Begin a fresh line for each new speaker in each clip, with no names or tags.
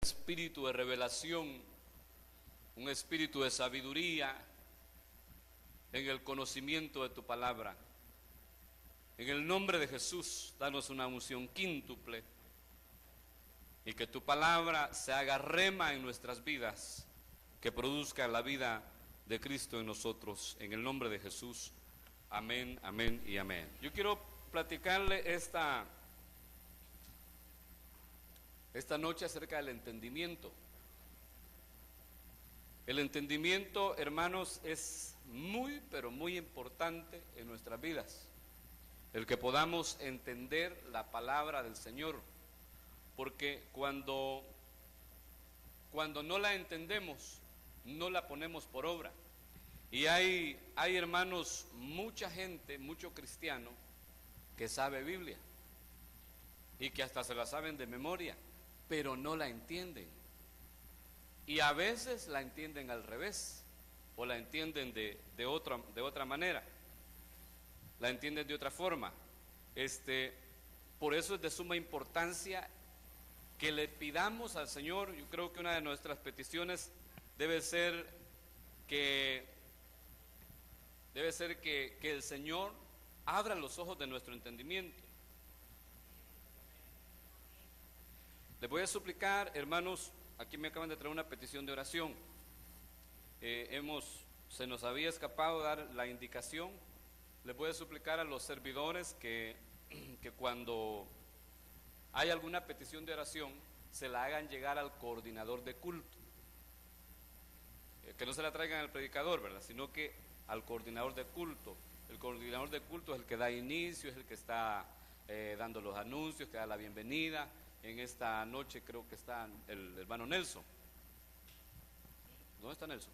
espíritu de revelación, un espíritu de sabiduría en el conocimiento de tu palabra. En el nombre de Jesús, danos una unción quíntuple y que tu palabra se haga rema en nuestras vidas, que produzca la vida de Cristo en nosotros. En el nombre de Jesús, amén, amén y amén. Yo quiero platicarle esta noche acerca del entendimiento. El entendimiento, hermanos, es muy, pero muy importante en nuestras vidas. El que podamos entender la palabra del Señor, porque cuando no la entendemos, no la ponemos por obra. Y hay hermanos, mucha gente, mucho cristiano que sabe Biblia y que hasta se la saben de memoria, pero no la entienden. Y a veces la entienden al revés, o la entienden de otra manera, la entienden de otra forma. Por eso es de suma importancia que le pidamos al Señor. Yo creo que una de nuestras peticiones debe ser que el Señor abra los ojos de nuestro entendimiento. Les voy a suplicar, hermanos, aquí me acaban de traer una petición de oración. Se nos había escapado dar la indicación. Les voy a suplicar a los servidores que cuando hay alguna petición de oración, se la hagan llegar al coordinador de culto. Que no se la traigan al predicador, ¿verdad? Sino que al coordinador de culto. El coordinador de culto es el que da inicio, es el que está dando los anuncios, que da la bienvenida. En esta noche creo que está el hermano Nelson. ¿Dónde está Nelson?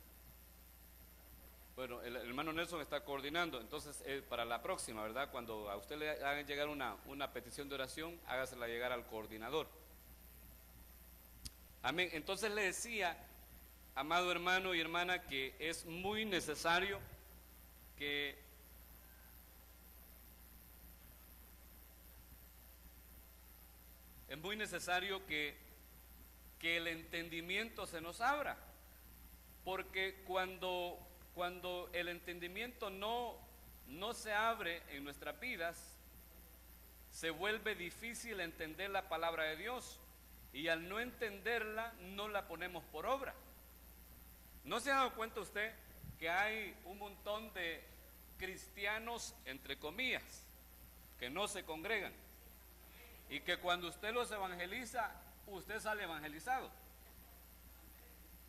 Bueno, el hermano Nelson está coordinando. Entonces, para la próxima, ¿verdad? Cuando a usted le hagan llegar una petición de oración, hágasela llegar al coordinador. Amén. Entonces le decía, amado hermano y hermana, que es muy necesario que el entendimiento se nos abra, porque cuando el entendimiento no se abre en nuestras vidas, se vuelve difícil entender la palabra de Dios, y al no entenderla no la ponemos por obra. ¿No se ha dado cuenta usted que hay un montón de cristianos, entre comillas, que no se congregan, y que cuando usted los evangeliza, usted sale evangelizado?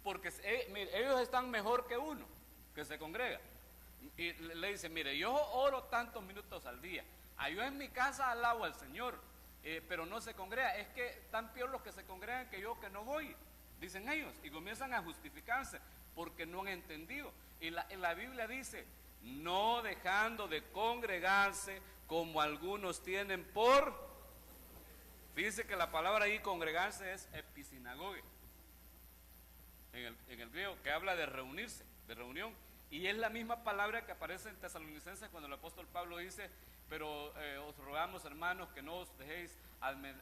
Porque mire, ellos están mejor que uno que se congrega, y le dicen: mire, yo oro tantos minutos al día, yo en mi casa alabo al Señor, pero no se congrega. Es que están peor los que se congregan que yo, que no voy, dicen ellos, y comienzan a justificarse porque no han entendido. Y la Biblia dice: no dejando de congregarse como algunos tienen por... Fíjense que la palabra ahí, congregarse, es episinagoge en el griego, que habla de reunirse, de reunión, y es la misma palabra que aparece en Tesalonicenses cuando el apóstol Pablo dice: pero os rogamos, hermanos, que no os dejéis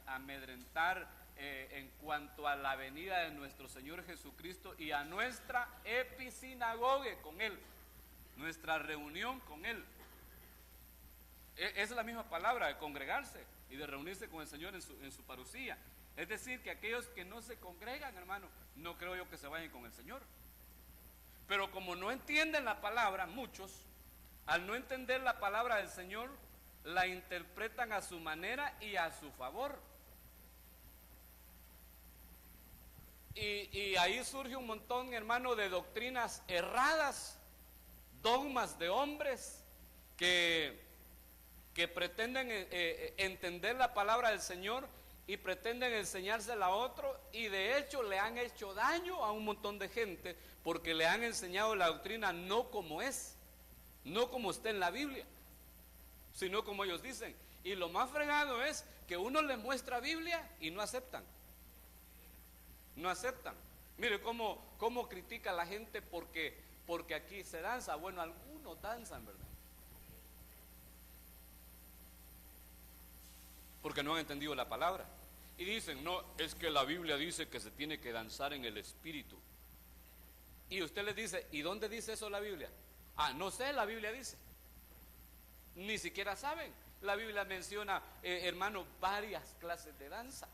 amedrentar en cuanto a la venida de nuestro Señor Jesucristo y a nuestra episinagoge con Él, nuestra reunión con Él. Es la misma palabra de congregarse y de reunirse con el Señor en su parusía. Es decir, que aquellos que no se congregan, hermano, no creo yo que se vayan con el Señor. Pero como no entienden la palabra, muchos, al no entender la palabra del Señor, la interpretan a su manera y a su favor. Y ahí surge un montón, hermano, de doctrinas erradas, dogmas de hombres que pretenden entender la palabra del Señor y pretenden enseñársela a otro, y de hecho le han hecho daño a un montón de gente, porque le han enseñado la doctrina no como es, no como está en la Biblia, sino como ellos dicen. Y lo más fregado es que uno les muestra Biblia y no aceptan. No aceptan. Mire cómo critica la gente porque aquí se danza. Bueno, algunos danzan, ¿verdad? Porque no han entendido la palabra. y dicen, no, es que la Biblia dice que se tiene que danzar en el espíritu. Y usted les dice, ¿y dónde dice eso la Biblia? Ah, no sé, la Biblia dice. Ni siquiera saben. La Biblia menciona, hermano, varias clases de danza.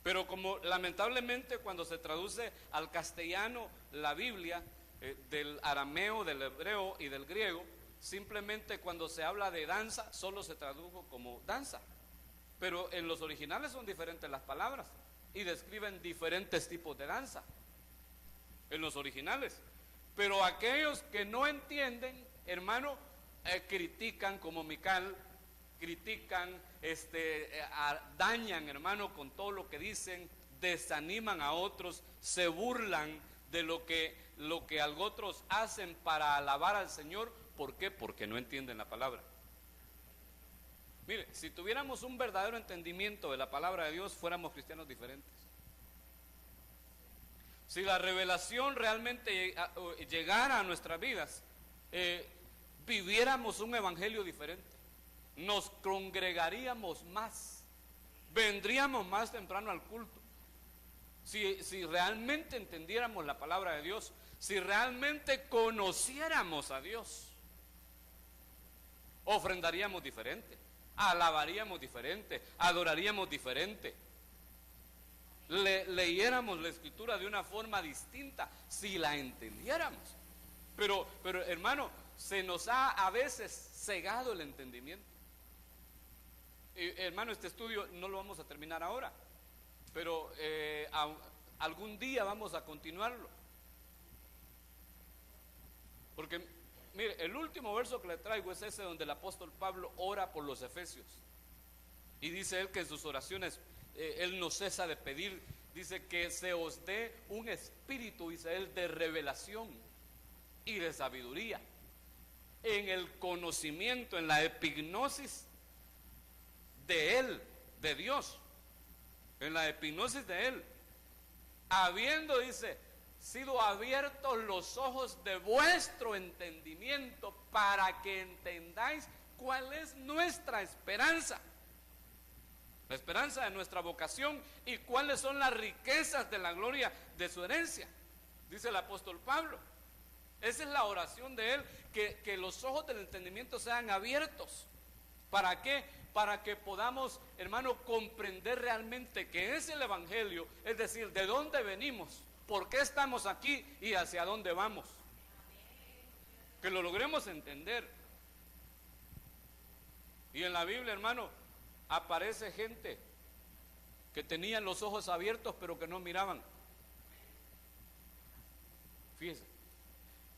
Pero como lamentablemente cuando se traduce al castellano la Biblia, del arameo, del hebreo y del griego, simplemente cuando se habla de danza, solo se tradujo como danza. Pero en los originales son diferentes las palabras y describen diferentes tipos de danza en los originales. Pero aquellos que no entienden, hermano, critican como Mical, critican, dañan, hermano, con todo lo que dicen, desaniman a otros, se burlan de lo que otros hacen para alabar al Señor. ¿Por qué? Porque no entienden la palabra. Mire, si tuviéramos un verdadero entendimiento de la palabra de Dios, fuéramos cristianos diferentes. Si la revelación realmente llegara a nuestras vidas, viviéramos un evangelio diferente, nos congregaríamos más, vendríamos más temprano al culto. Si realmente entendiéramos la palabra de Dios, si realmente conociéramos a Dios, ofrendaríamos diferente, alabaríamos diferente, adoraríamos diferente, leyéramos la escritura de una forma distinta, si la entendiéramos. Pero hermano, se nos ha a veces cegado el entendimiento. Hermano, este estudio no lo vamos a terminar ahora, pero algún día vamos a continuarlo. Porque mire, el último verso que le traigo es ese donde el apóstol Pablo ora por los efesios. Y dice él que en sus oraciones él no cesa de pedir, dice que se os dé un espíritu, dice él, de revelación y de sabiduría, en el conocimiento, en la epignosis de él, de Dios, en la epignosis de él, habiendo, dice, sido abiertos los ojos de vuestro entendimiento, para que entendáis cuál es nuestra esperanza, la esperanza de nuestra vocación, y cuáles son las riquezas de la gloria de su herencia, dice el apóstol Pablo. Esa es la oración de él, que los ojos del entendimiento sean abiertos. ¿Para qué? Para que podamos, hermano, comprender realmente qué es el evangelio, es decir, de dónde venimos, por qué estamos aquí y hacia dónde vamos. Que lo logremos entender. Y en la Biblia, hermano, aparece gente que tenían los ojos abiertos pero que no miraban. Fíjese.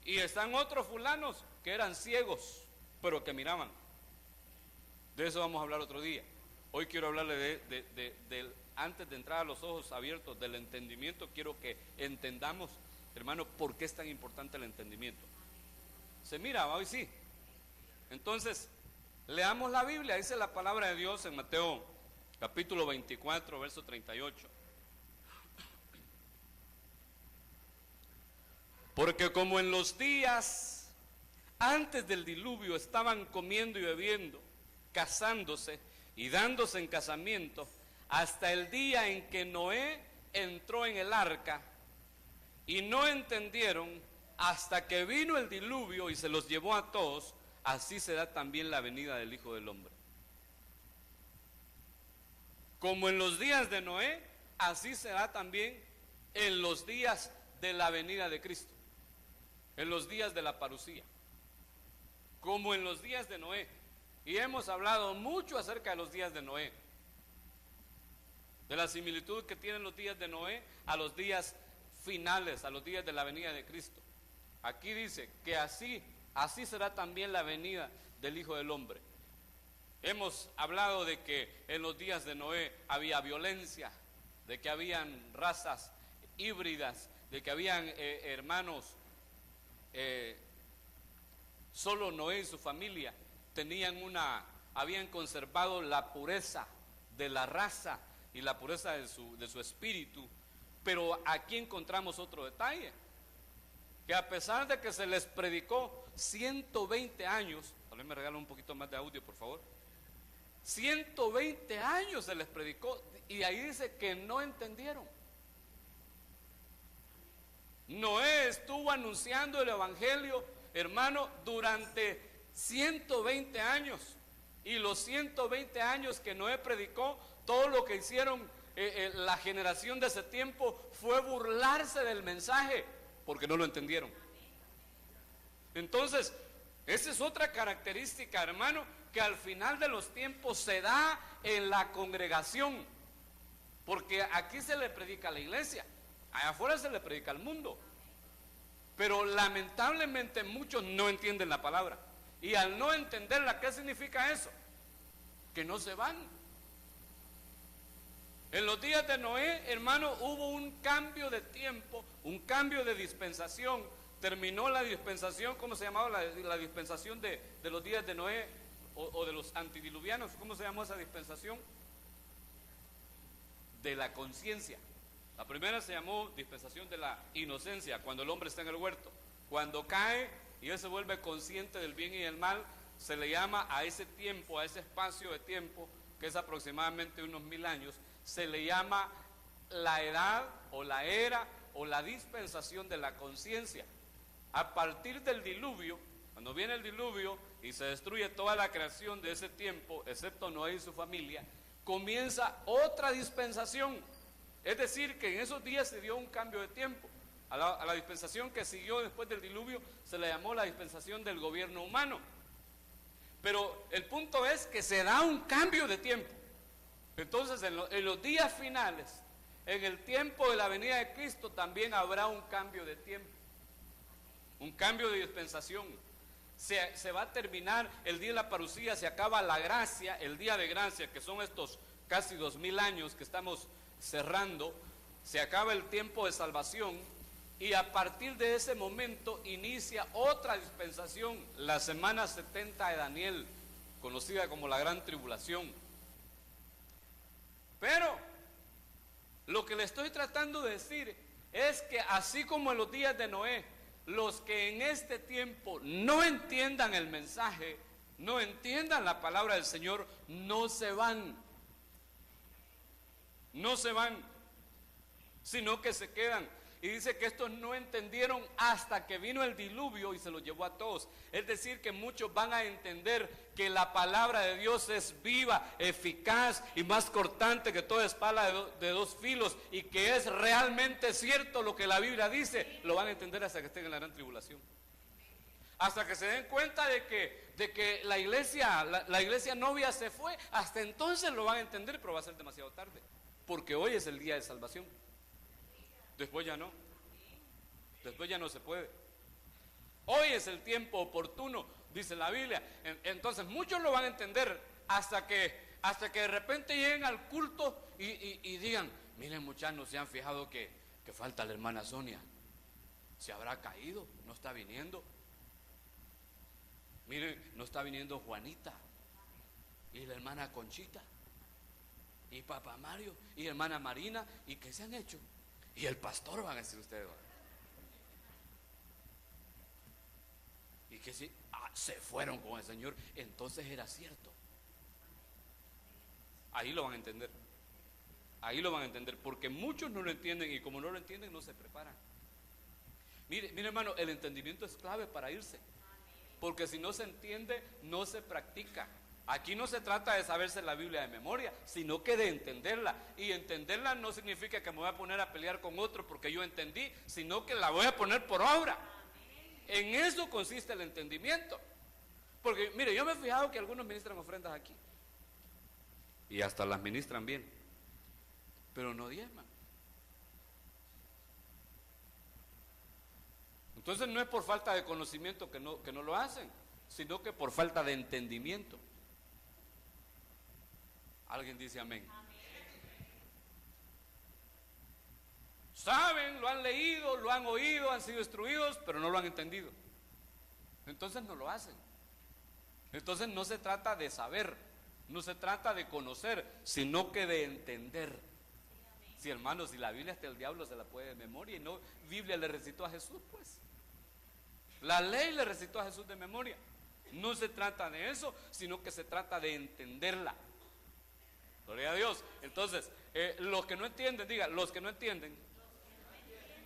Y están otros fulanos que eran ciegos pero que miraban. De eso vamos a hablar otro día. Hoy quiero hablarle antes de entrar a los ojos abiertos, del entendimiento. Quiero que entendamos, hermano, por qué es tan importante el entendimiento. ¿Se mira? Hoy sí. Entonces, leamos la Biblia. Dice la palabra de Dios en Mateo capítulo 24, verso 38. Porque como en los días antes del diluvio estaban comiendo y bebiendo, casándose y dándose en casamiento, hasta el día en que Noé entró en el arca, y no entendieron hasta que vino el diluvio y se los llevó a todos, así será también la venida del Hijo del Hombre. Como en los días de Noé, así será también en los días de la venida de Cristo, en los días de la parucía, como en los días de Noé. Y hemos hablado mucho acerca de los días de Noé, de la similitud que tienen los días de Noé a los días finales, a los días de la venida de Cristo. Aquí dice que así será también la venida del Hijo del Hombre. Hemos hablado de que en los días de Noé había violencia, de que habían razas híbridas, de que habían hermanos, solo Noé y su familia habían conservado la pureza de la raza y la pureza de su espíritu. Pero aquí encontramos otro detalle, que a pesar de que se les predicó 120 años, tal vez me regalan un poquito más de audio, por favor. 120 años se les predicó y ahí dice que no entendieron. Noé estuvo anunciando el evangelio, hermano, durante 120 años. Y los 120 años que Noé predicó, todo lo que hicieron la generación de ese tiempo fue burlarse del mensaje, porque no lo entendieron. Entonces, esa es otra característica, hermano, que al final de los tiempos se da en la congregación. Porque aquí se le predica a la iglesia, allá afuera se le predica al mundo. Pero lamentablemente muchos no entienden la palabra. Y al no entenderla, ¿qué significa eso? Que no se van. En los días de Noé, hermano, hubo un cambio de tiempo, un cambio de dispensación. Terminó la dispensación, ¿cómo se llamaba? La dispensación de los días de Noé o de los antidiluvianos. ¿Cómo se llamó esa dispensación? De la conciencia. La primera se llamó dispensación de la inocencia, cuando el hombre está en el huerto. Cuando cae y él se vuelve consciente del bien y del mal, se le llama a ese tiempo, a ese espacio de tiempo, que es aproximadamente unos 1000 años, se le llama la edad o la era o la dispensación de la conciencia. A partir del diluvio, cuando viene el diluvio y se destruye toda la creación de ese tiempo, excepto Noé y su familia, comienza otra dispensación. Es decir, que en esos días se dio un cambio de tiempo. A la dispensación que siguió después del diluvio se le llamó la dispensación del gobierno humano. Pero el punto es que se da un cambio de tiempo. Entonces en los días finales, en el tiempo de la venida de Cristo, también habrá un cambio de tiempo, un cambio de dispensación. Se va a terminar el día de la parucía, se acaba la gracia, el día de gracia, que son estos casi 2000 años que estamos cerrando. Se acaba el tiempo de salvación y a partir de ese momento inicia otra dispensación, la semana 70 de Daniel, conocida como la gran tribulación. Pero lo que le estoy tratando de decir es que así como en los días de Noé, los que en este tiempo no entiendan el mensaje, no entiendan la palabra del Señor, no se van, sino que se quedan. Y dice que estos no entendieron hasta que vino el diluvio y se los llevó a todos. Es decir, que muchos van a entender que la palabra de Dios es viva, eficaz y más cortante que toda espada de dos filos, y que es realmente cierto lo que la Biblia dice. Lo van a entender hasta que estén en la gran tribulación. Hasta que se den cuenta de que la iglesia novia se fue. Hasta entonces lo van a entender, pero va a ser demasiado tarde. Porque hoy es el día de salvación. Después ya no. Después ya no se puede. Hoy es el tiempo oportuno, dice la Biblia. Entonces muchos lo van a entender hasta que de repente lleguen al culto y digan: miren, muchachos, ¿no se han fijado que falta la hermana Sonia? ¿Se habrá caído? ¿No está viniendo? Miren, no está viniendo Juanita y la hermana Conchita y papá Mario y hermana Marina. ¿Y qué se han hecho? Y el pastor, van a decir ustedes. Y que si se fueron con el Señor, entonces era cierto. Ahí lo van a entender. Ahí lo van a entender, porque muchos no lo entienden, y como no lo entienden, no se preparan. Mire hermano, el entendimiento es clave para irse, porque si no se entiende, no se practica. Aquí no se trata de saberse la Biblia de memoria, sino que de entenderla. Y entenderla no significa que me voy a poner a pelear con otro porque yo entendí, sino que la voy a poner por obra. En eso consiste el entendimiento. Porque mire, yo me he fijado que algunos ministran ofrendas aquí, y hasta las ministran bien, pero no diezman. Entonces no es por falta de conocimiento que no lo hacen, sino que por falta de entendimiento. Alguien dice amén. Saben, lo han leído, lo han oído, han sido instruidos, pero no lo han entendido. Entonces no lo hacen. Entonces no se trata de saber, no se trata de conocer, sino que de entender. Si hermanos, si la Biblia hasta el diablo se la puede de memoria, y no, Biblia le recitó a Jesús, pues. La ley le recitó a Jesús de memoria. No se trata de eso, sino que se trata de entenderla. Gloria a Dios. Entonces, los que no entienden, diga, los que no entienden,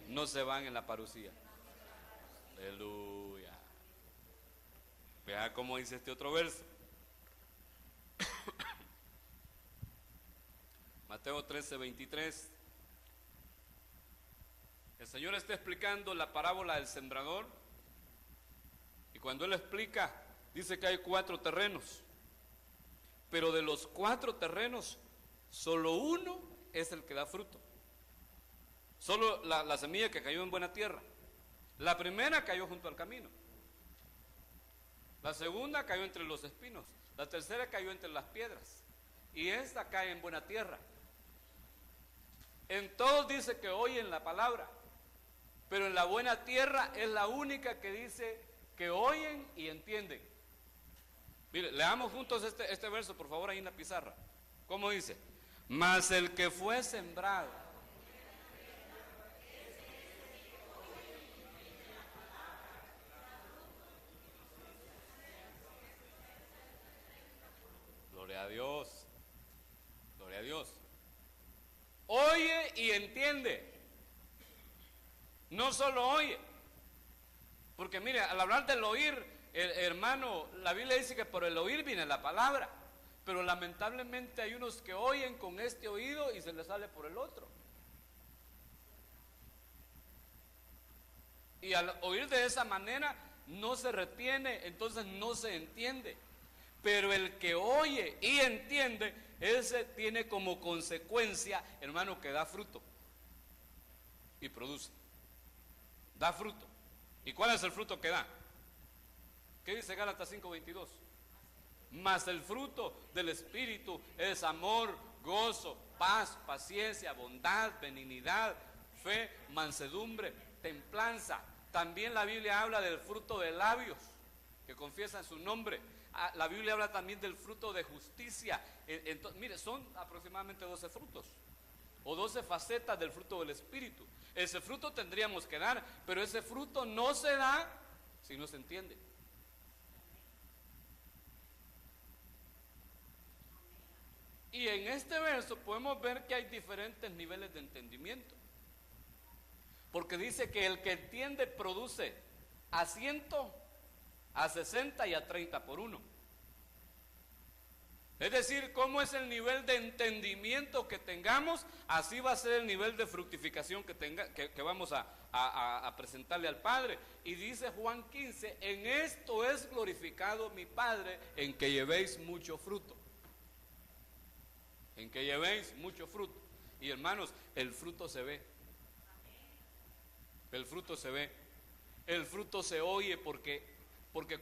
no se van en la parucía. Aleluya. Vea cómo dice este otro verso. Mateo 13:23. El Señor está explicando la parábola del sembrador. Y cuando Él explica, dice que hay 4 terrenos. Pero de los 4 terrenos, solo uno es el que da fruto. Solo la semilla que cayó en buena tierra. La primera cayó junto al camino. La segunda cayó entre los espinos. La tercera cayó entre las piedras. Y esta cae en buena tierra. En todos dice que oyen la palabra. Pero en la buena tierra es la única que dice que oyen y entienden. Mire, leamos juntos este verso, por favor, ahí en la pizarra. ¿Cómo dice? Mas el que fue sembrado. Gloria a Dios. Gloria a Dios. Oye y entiende. No solo oye. Porque mire, al hablar del oír, hermano, la Biblia dice que por el oír viene la palabra. Pero lamentablemente hay unos que oyen con este oído y se les sale por el otro. Y al oír de esa manera no se retiene, entonces no se entiende. Pero el que oye y entiende, ese tiene como consecuencia, hermano, que da fruto y produce. Da fruto. ¿Y cuál es el fruto que da? ¿Qué dice Gálatas 5:22? Mas el fruto del Espíritu es amor, gozo, paz, paciencia, bondad, benignidad, fe, mansedumbre, templanza. También la Biblia habla del fruto de labios que confiesan su nombre. La Biblia habla también del fruto de justicia. Mire, son aproximadamente 12 frutos o 12 facetas del fruto del Espíritu. Ese fruto tendríamos que dar, pero ese fruto no se da si no se entiende. Y en este verso podemos ver que hay diferentes niveles de entendimiento. Porque dice que el que entiende produce a 100, a 60 y a 30 por uno. Es decir, cómo es el nivel de entendimiento que tengamos, así va a ser el nivel de fructificación que vamos a presentarle al Padre. Y dice Juan 15, en esto es glorificado mi Padre, en que llevéis mucho fruto. En que llevéis mucho fruto. Y hermanos, el fruto se ve. El fruto se ve. El fruto se oye porque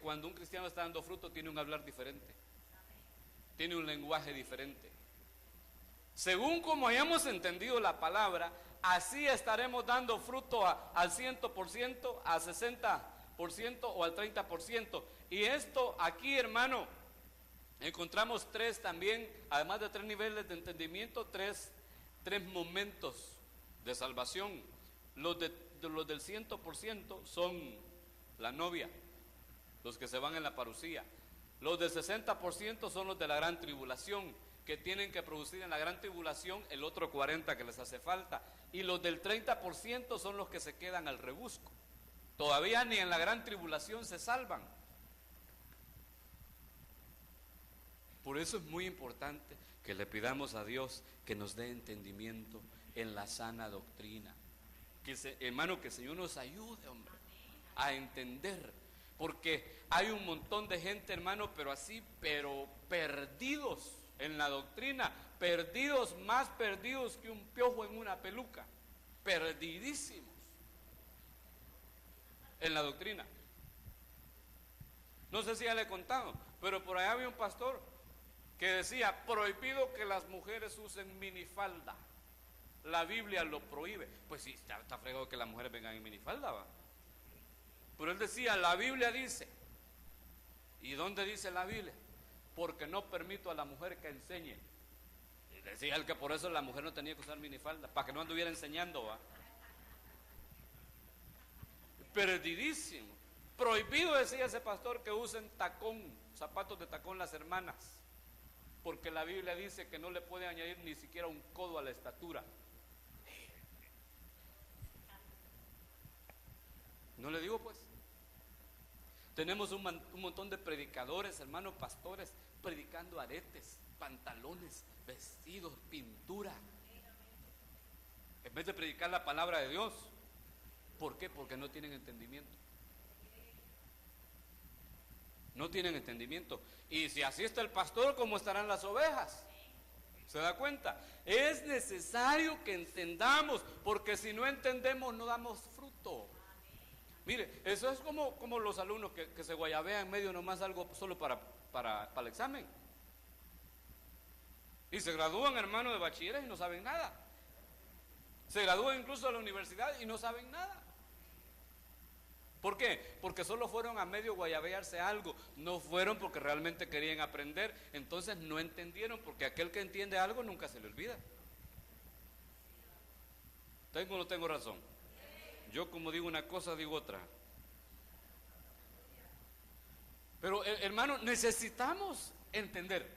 cuando un cristiano está dando fruto tiene un hablar diferente. Tiene un lenguaje diferente. Según como hayamos entendido la palabra, así estaremos dando fruto al 100%, al 60% o al 30%. Y esto aquí, hermano, encontramos 3 también, además de 3 niveles de entendimiento, 3 momentos de salvación. Los del 100% son la novia, los que se van en la parucía. Los del 60% son los de la gran tribulación, que tienen que producir en la gran tribulación el otro 40% que les hace falta. Y los del 30% son los que se quedan al rebusco. Todavía ni en la gran tribulación se salvan. Por eso es muy importante que le pidamos a Dios que nos dé entendimiento en la sana doctrina. Hermano, que el Señor nos ayude, hombre, a entender. Porque hay un montón de gente, hermano, pero perdidos en la doctrina, perdidos, más perdidos que un piojo en una peluca, perdidísimos en la doctrina. No sé si ya le he contado, pero por allá había un pastor que decía, prohibido que las mujeres usen minifalda. La Biblia lo prohíbe. Pues sí, está fregado que las mujeres vengan en minifalda, ¿va? Pero él decía, la Biblia dice. ¿Y dónde dice la Biblia? Porque no permito a la mujer que enseñe. Y decía él que por eso la mujer no tenía que usar minifalda, para que no anduviera enseñando, ¿va? Perdidísimo. Prohibido, decía ese pastor, que usen tacón, zapatos de tacón las hermanas. porque la Biblia dice que no le puede añadir ni siquiera un codo a la estatura. ¿No le digo pues? Tenemos un montón de predicadores, hermanos pastores, predicando aretes, pantalones, vestidos, pintura, en vez de predicar la palabra de Dios. ¿Por qué? Porque no tienen entendimiento. No tienen entendimiento. Y si así está el pastor, ¿cómo estarán las ovejas? ¿Se da cuenta? Es necesario que entendamos, porque si no entendemos no damos fruto. Mire, eso es como los alumnos que se guayabean en medio nomás algo solo para el examen. Y se gradúan, hermano, de bachilleres y no saben nada. Se gradúan incluso de la universidad y no saben nada. ¿Por qué? Porque solo fueron a medio guayabearse algo. No fueron porque realmente querían aprender. Entonces no entendieron, porque aquel que entiende algo nunca se le olvida. ¿Tengo o no tengo razón? Yo, como digo una cosa, digo otra. Pero, hermano, necesitamos entender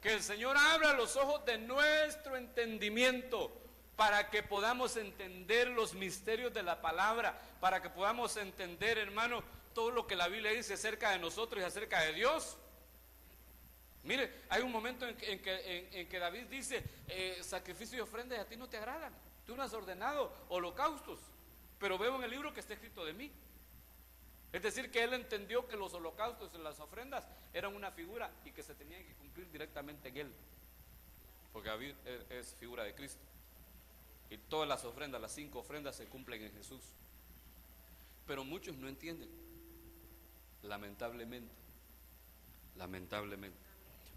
que el Señor abra los ojos de nuestro entendimiento para que podamos entender los misterios de la palabra, para que podamos entender, hermano, todo lo que la Biblia dice acerca de nosotros y acerca de Dios. Mire, hay un momento en que David dice, sacrificio y ofrendas a ti no te agradan, tú no has ordenado holocaustos, pero veo en el libro que está escrito de mí. Es decir, que él entendió que los holocaustos y las ofrendas eran una figura y que se tenían que cumplir directamente en él, porque David es figura de Cristo. Y todas las ofrendas, las 5 ofrendas se cumplen en Jesús. Pero muchos no entienden, lamentablemente.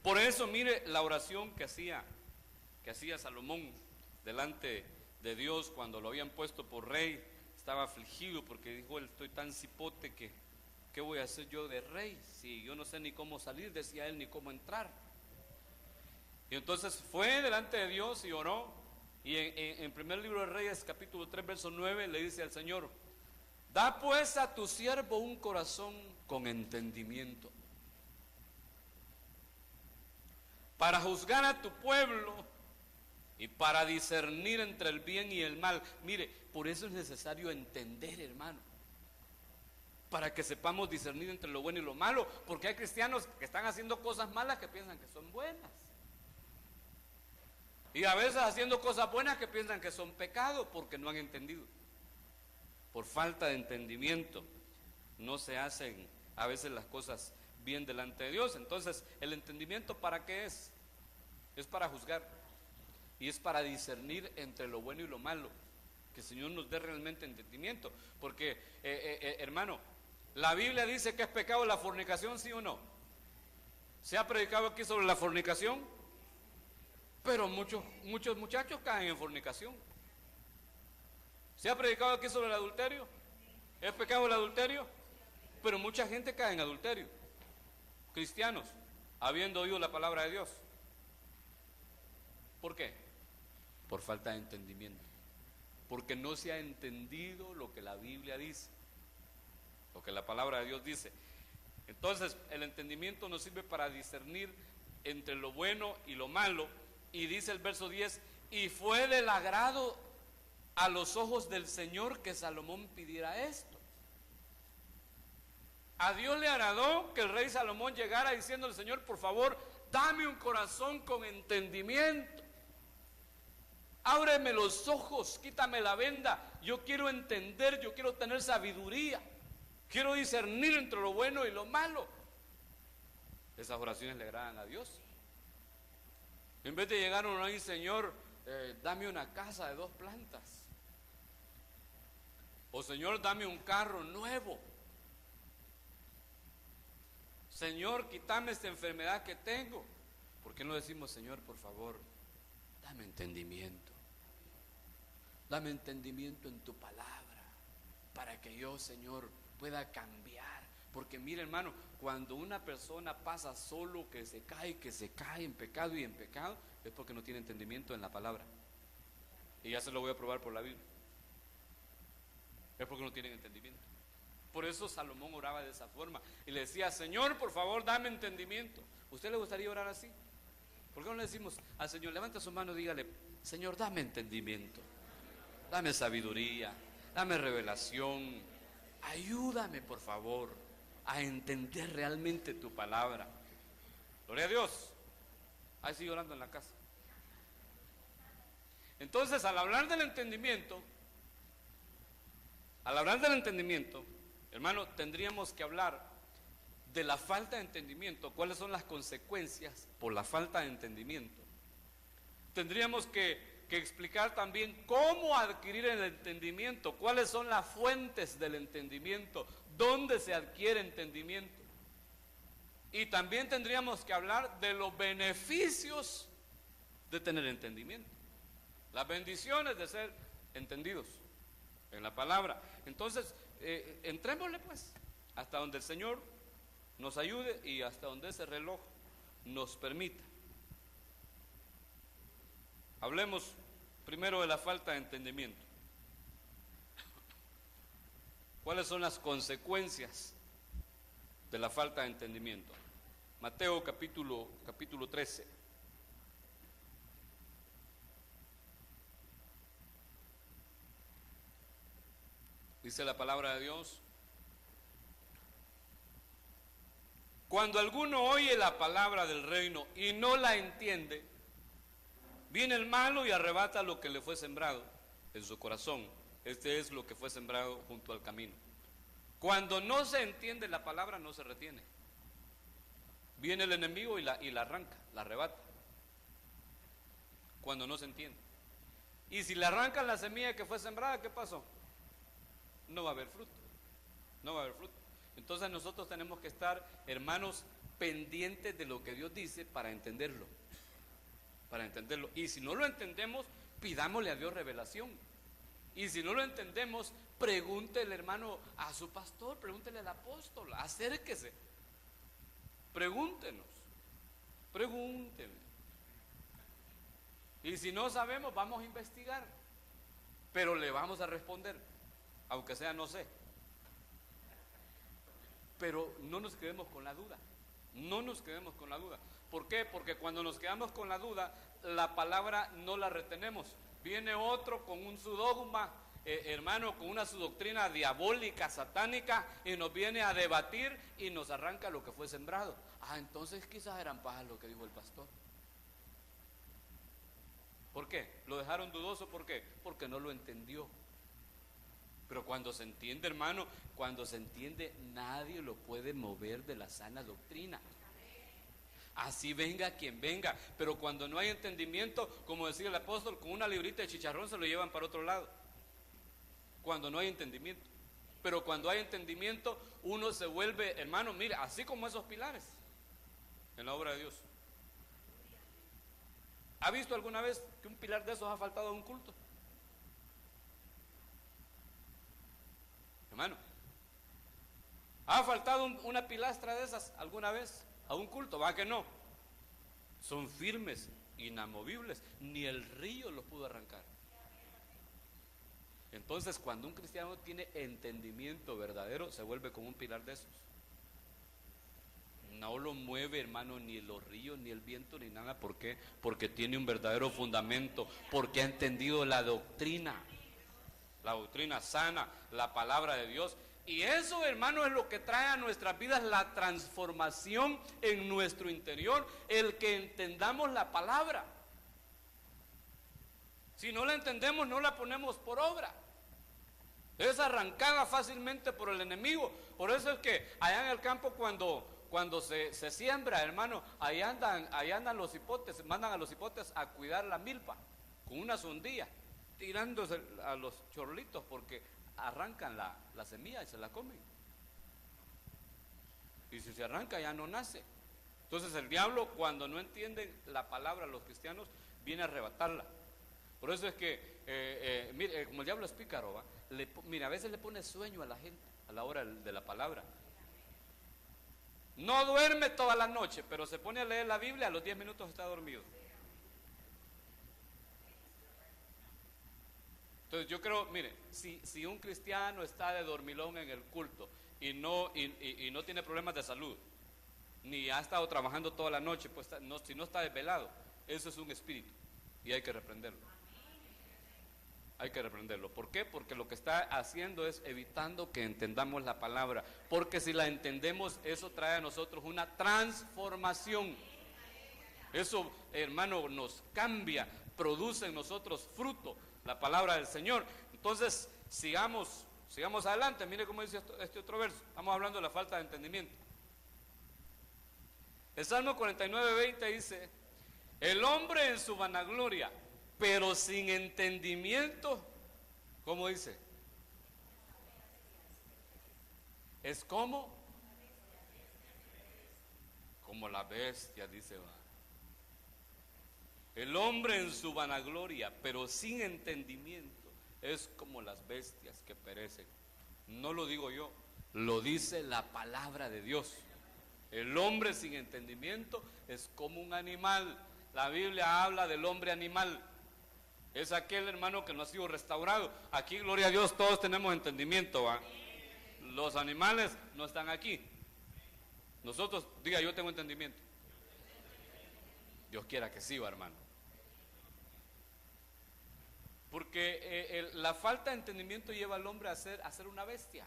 Por eso, mire la oración que hacía Salomón delante de Dios cuando lo habían puesto por rey. Estaba afligido porque dijo él, estoy tan cipote que ¿qué voy a hacer yo de rey? Si yo no sé ni cómo salir, decía él, ni cómo entrar. Y entonces fue delante de Dios y oró. Y en primer libro de Reyes, capítulo 3, verso 9, le dice al Señor, da pues a tu siervo un corazón con entendimiento, para juzgar a tu pueblo y para discernir entre el bien y el mal. Mire, por eso es necesario entender, hermano, para que sepamos discernir entre lo bueno y lo malo, porque hay cristianos que están haciendo cosas malas que piensan que son buenas, y a veces haciendo cosas buenas que piensan que son pecados porque no han entendido. Por falta de entendimiento no se hacen a veces las cosas bien delante de Dios. Entonces, ¿el entendimiento para qué es? Es para juzgar y es para discernir entre lo bueno y lo malo. Que el Señor nos dé realmente entendimiento. Porque, hermano, la Biblia dice que es pecado la fornicación, ¿sí o no? ¿Se ha predicado aquí sobre la fornicación? Pero muchos muchachos caen en fornicación. ¿Se ha predicado aquí sobre el adulterio? ¿Es pecado el adulterio? Pero mucha gente cae en adulterio. Cristianos, habiendo oído la palabra de Dios. ¿Por qué? Por falta de entendimiento. Porque no se ha entendido lo que la Biblia dice, lo que la palabra de Dios dice. Entonces, el entendimiento nos sirve para discernir entre lo bueno y lo malo. Y dice el verso 10, y fue del agrado a los ojos del Señor que Salomón pidiera esto. A Dios le agradó que el rey Salomón llegara diciendo al Señor, por favor, dame un corazón con entendimiento. Ábreme los ojos, quítame la venda. Yo quiero entender, yo quiero tener sabiduría. Quiero discernir entre lo bueno y lo malo. Esas oraciones le agradan a Dios. En vez de llegar uno ahí, Señor, dame una casa de 2 plantas. O Señor, dame un carro nuevo. Señor, quítame esta enfermedad que tengo. ¿Por qué no decimos, Señor, por favor, dame entendimiento? Dame entendimiento en tu palabra, para que yo, Señor, pueda cambiar. Porque mire, hermano, cuando una persona pasa solo que se cae en pecado y en pecado, es porque no tiene entendimiento en la palabra. Y ya se lo voy a probar por la Biblia. Es porque no tienen entendimiento. Por eso Salomón oraba de esa forma y le decía, Señor, por favor, dame entendimiento. ¿Usted le gustaría orar así? ¿Por qué no le decimos al Señor, levanta su mano y dígale, Señor, dame entendimiento, dame sabiduría, dame revelación, ayúdame por favor a entender realmente tu palabra? Gloria a Dios. Ahí sigue orando en la casa. Entonces, al hablar del entendimiento, hermano, tendríamos que hablar de la falta de entendimiento. ¿Cuáles son las consecuencias por la falta de entendimiento? Tendríamos que explicar también cómo adquirir el entendimiento, cuáles son las fuentes del entendimiento, dónde se adquiere entendimiento. Y también tendríamos que hablar de los beneficios de tener entendimiento, las bendiciones de ser entendidos en la palabra. Entonces, entrémosle pues, hasta donde el Señor nos ayude y hasta donde ese reloj nos permita. Hablemos primero de la falta de entendimiento. ¿Cuáles son las consecuencias de la falta de entendimiento? Mateo capítulo 13. Dice la palabra de Dios: cuando alguno oye la palabra del reino y no la entiende, viene el malo y arrebata lo que le fue sembrado en su corazón. Este es lo que fue sembrado junto al camino. Cuando no se entiende la palabra, no se retiene. Viene el enemigo y la arranca, la arrebata. Cuando no se entiende. Y si le arrancan la semilla que fue sembrada, ¿qué pasó? No va a haber fruto. No va a haber fruto. Entonces nosotros tenemos que estar, hermanos, pendientes de lo que Dios dice para entenderlo. Para entenderlo. Y si no lo entendemos, pidámosle a Dios revelación. Y si no lo entendemos, pregúntele, hermano, a su pastor, pregúntele al apóstol, acérquese. Pregúntenos. Pregúntenme. Y si no sabemos, vamos a investigar. Pero le vamos a responder, aunque sea no sé. Pero no nos quedemos con la duda. No nos quedemos con la duda. ¿Por qué? Porque cuando nos quedamos con la duda, la palabra no la retenemos. Viene otro con su dogma, hermano, con su doctrina diabólica, satánica, y nos viene a debatir y nos arranca lo que fue sembrado. Entonces quizás eran pajas lo que dijo el pastor. ¿Por qué? Lo dejaron dudoso, ¿por qué? Porque no lo entendió. Pero cuando se entiende, hermano, cuando se entiende, nadie lo puede mover de la sana doctrina. Así venga quien venga. Pero cuando no hay entendimiento, como decía el apóstol, con una librita de chicharrón se lo llevan para otro lado. Cuando no hay entendimiento. Pero cuando hay entendimiento, uno se vuelve, hermano, mire, así como esos pilares en la obra de Dios. ¿Ha visto alguna vez que un pilar de esos ha faltado a un culto? Hermano, ¿ha faltado una pilastra de esas alguna vez a un culto? ¿Va que no? Son firmes, inamovibles, ni el río los pudo arrancar. Entonces, cuando un cristiano tiene entendimiento verdadero, se vuelve como un pilar de esos. No lo mueve, hermano, ni los ríos, ni el viento, ni nada. ¿Por qué? Porque tiene un verdadero fundamento, porque ha entendido la doctrina sana, la palabra de Dios. Y eso, hermano, es lo que trae a nuestras vidas la transformación en nuestro interior, el que entendamos la palabra. Si no la entendemos, no la ponemos por obra. Es arrancada fácilmente por el enemigo. Por eso es que allá en el campo cuando se siembra, hermano, ahí andan los hipotes, mandan a los hipotes a cuidar la milpa con una sondilla, tirándose a los chorlitos porque arrancan la semilla y se la comen. Y si se arranca ya no nace. Entonces el diablo, cuando no entienden la palabra, los cristianos, viene a arrebatarla. Por eso es que, mire, como el diablo es pícaro, ¿va? Mira, a veces le pone sueño a la gente a la hora de la palabra. No duerme toda la noche, pero se pone a leer la Biblia, a los 10 minutos está dormido. Entonces yo creo, mire, si un cristiano está de dormilón en el culto y no tiene problemas de salud, ni ha estado trabajando toda la noche, pues si no está desvelado, eso es un espíritu y hay que reprenderlo. Hay que reprenderlo. ¿Por qué? Porque lo que está haciendo es evitando que entendamos la palabra. Porque si la entendemos, eso trae a nosotros una transformación. Eso, hermano, nos cambia, produce en nosotros fruto, la palabra del Señor. Entonces, sigamos adelante. Mire cómo dice este otro verso. Estamos hablando de la falta de entendimiento. El Salmo 49:20 dice: el hombre en su vanagloria, pero sin entendimiento, ¿cómo dice? Es como la bestia, dice. El hombre en su vanagloria, pero sin entendimiento, es como las bestias que perecen. No lo digo yo, lo dice la palabra de Dios. El hombre sin entendimiento es como un animal. La Biblia habla del hombre animal. Es aquel, hermano, que no ha sido restaurado. Aquí, gloria a Dios, todos tenemos entendimiento, ¿va? Los animales no están aquí. Nosotros, diga, yo tengo entendimiento. Dios quiera que sí, ¿va, hermano? Porque la falta de entendimiento lleva al hombre a ser una bestia,